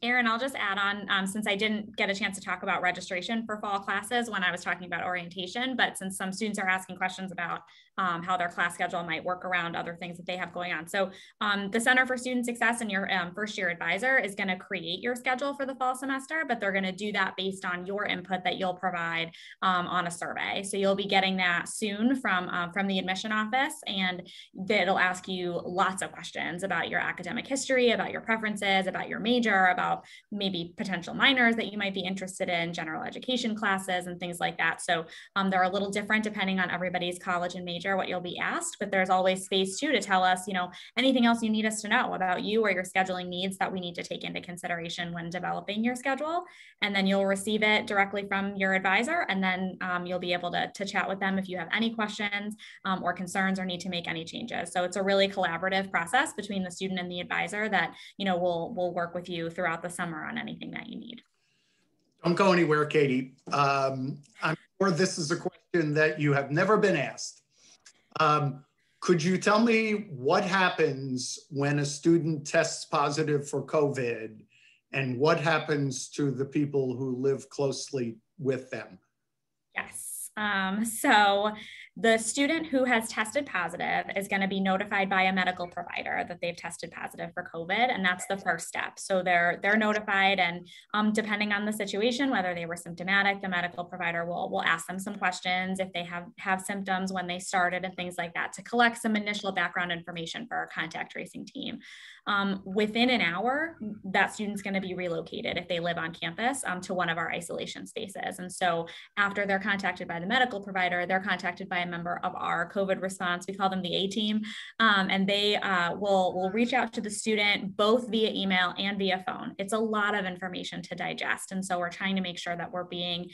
Aaron, I'll just add on, since I didn't get a chance to talk about registration for fall classes when I was talking about orientation, but since some students are asking questions about how their class schedule might work around other things that they have going on. So the Center for Student Success and your first year advisor is going to create your schedule for the fall semester, but they're going to do that based on your input that you'll provide on a survey. So you'll be getting that soon from the admission office, and it'll ask you lots of questions about your academic history, about your preferences, about your major, about maybe potential minors that you might be interested in, general education classes and things like that. So they're a little different depending on everybody's college and major, what you'll be asked, but there's always space too to tell us, you know, anything else you need us to know about you or your scheduling needs that we need to take into consideration when developing your schedule. And then you'll receive it directly from your advisor, and then you'll be able to chat with them if you have any questions or concerns or need to make any changes. So it's a really collaborative process between the student and the advisor that, you know, will work with you throughout the summer on anything that you need. Don't go anywhere, Katie. I'm Or this is a question that you have never been asked. Could you tell me what happens when a student tests positive for COVID, and what happens to the people who live closely with them? Yes. So the student who has tested positive is going to be notified by a medical provider that they've tested positive for COVID, and that's the first step. So they're notified, and depending on the situation, whether they were symptomatic, the medical provider will ask them some questions if they have symptoms when they started and things like that, to collect some initial background information for our contact tracing team. Within an hour, that student's going to be relocated if they live on campus to one of our isolation spaces. And so after they're contacted by the medical provider, they're contacted by a member of our COVID response. We call them the A-team, and they will reach out to the student both via email and via phone. It's a lot of information to digest. And so we're trying to make sure that we're being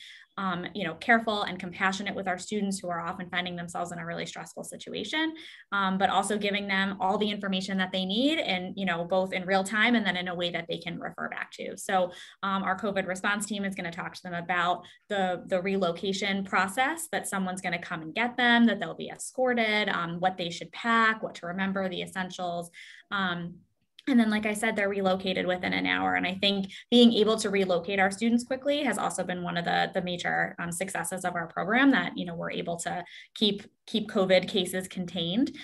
careful and compassionate with our students who are often finding themselves in a really stressful situation, but also giving them all the information that they need, and both in real time and then in a way that they can refer back to. So our COVID response team is going to talk to them about the relocation process, that someone's going to come and get them, that they'll be escorted, what they should pack, what to remember, the essentials. And then, like I said, they're relocated within an hour. And I think being able to relocate our students quickly has also been one of the major successes of our program, that, we're able to keep COVID cases contained.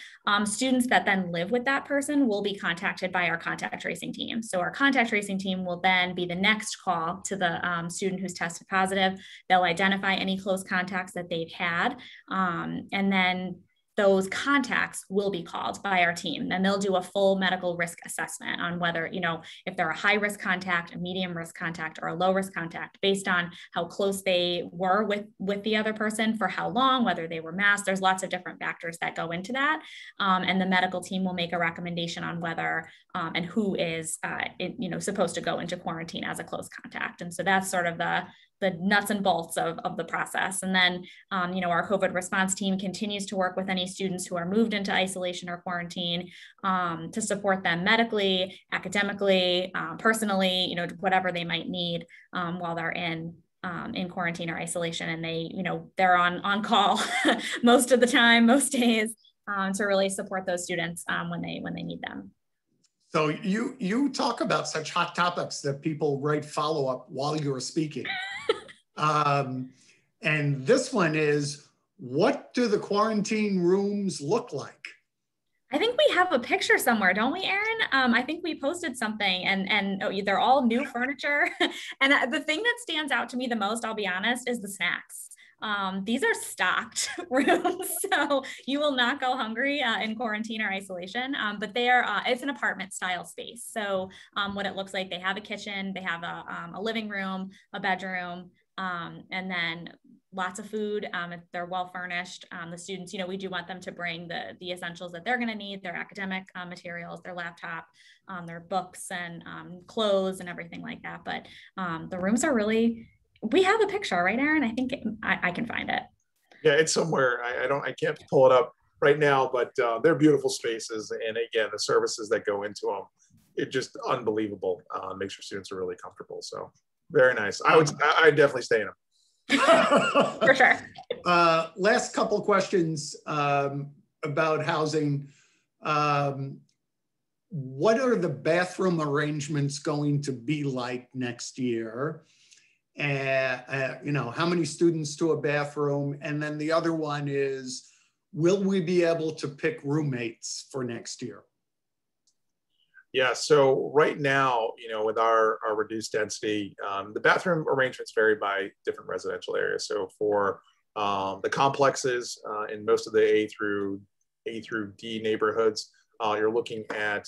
Students that then live with that person will be contacted by our contact tracing team. So our contact tracing team will then be the next call to the student who's tested positive. They'll identify any close contacts that they've had. And then those contacts will be called by our team, and they'll do a full medical risk assessment on whether, if they're a high risk contact, a medium risk contact, or a low risk contact, based on how close they were with the other person, for how long, whether they were masked. There's lots of different factors that go into that. And the medical team will make a recommendation on whether and who is, supposed to go into quarantine as a close contact. And so that's sort of the nuts and bolts of the process. And then, our COVID response team continues to work with any students who are moved into isolation or quarantine to support them medically, academically, personally, whatever they might need while they're in quarantine or isolation. And they're on call most of the time, most days, to really support those students when they need them. So you talk about such hot topics that people write follow-up while you're speaking. And this one is, what do the quarantine rooms look like? I think we have a picture somewhere, don't we, Aaron? I think we posted something, and they're all new furniture. And the thing that stands out to me the most, I'll be honest, is the snacks. These are stocked rooms, so you will not go hungry in quarantine or isolation, but it's an apartment style space. So what it looks like, they have a kitchen, they have a living room, a bedroom, and then lots of food. They're well furnished. The students, we do want them to bring the essentials that they're going to need, their academic materials, their laptop, their books, and clothes and everything like that. But the rooms are really, we have a picture, right, Aaron? I think I can find it. Yeah, it's somewhere. I can't pull it up right now, but they're beautiful spaces. And again, the services that go into them, it's just unbelievable. Makes your students are really comfortable. So very nice. I'd definitely stay in them. For sure. Last couple questions about housing. What are the bathroom arrangements going to be like next year? How many students to a bathroom? And then the other one is, will we be able to pick roommates for next year? Yeah, so right now, with our reduced density, the bathroom arrangements vary by different residential areas. So for the complexes in most of the A through D neighborhoods, you're looking at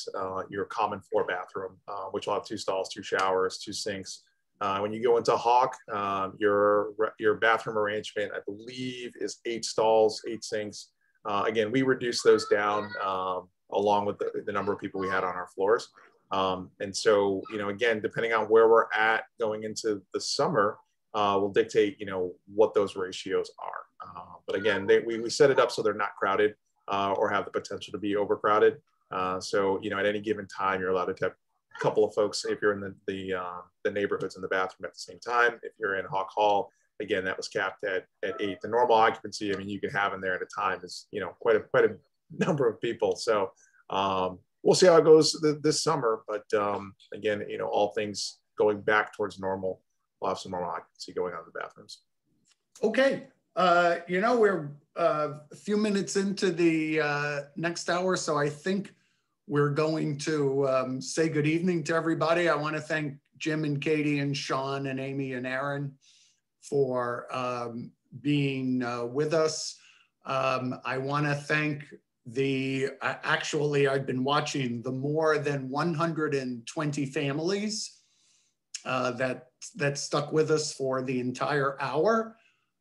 your common floor bathroom, which will have 2 stalls, 2 showers, 2 sinks. When you go into Hawk, your bathroom arrangement, I believe, is 8 stalls, 8 sinks. Again, we reduced those down along with the number of people we had on our floors. And so, again, depending on where we're at going into the summer, will dictate, what those ratios are. But again, we set it up so they're not crowded or have the potential to be overcrowded. So, at any given time, you're allowed to have a couple of folks if you're in the neighborhoods in the bathroom at the same time. If you're in Hawk Hall, again, that was capped at 8. The normal occupancy, I mean, you can have in there at a time is, you know, quite a number of people. So we'll see how it goes this summer. But again, you know, all things going back towards normal, we'll have some normal occupancy going on in the bathrooms. Okay. You know, we're a few minutes into the next hour, so I think we're going to say good evening to everybody. I want to thank Jim and Katie and Chaun and Amy and Aaron for being with us. I want to thank actually, I've been watching the more than 120 families that stuck with us for the entire hour.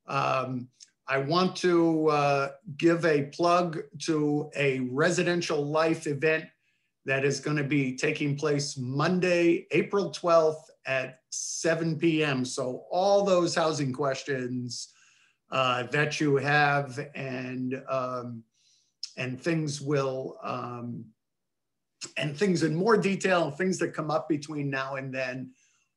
I want to give a plug to a residential life event that is going to be taking place Monday, April 12th at 7 p.m. So all those housing questions that you have and things will, and things in more detail, things that come up between now and then.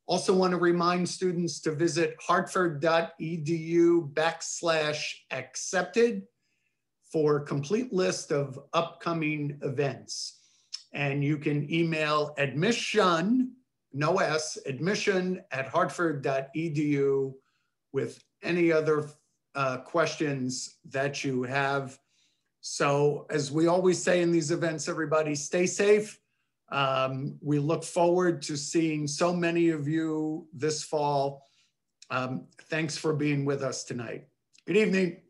Also want to remind students to visit hartford.edu/accepted for a complete list of upcoming events. And you can email admission, no S, admission@hartford.edu with any other questions that you have. So as we always say in these events, everybody stay safe. We look forward to seeing so many of you this fall. Thanks for being with us tonight. Good evening.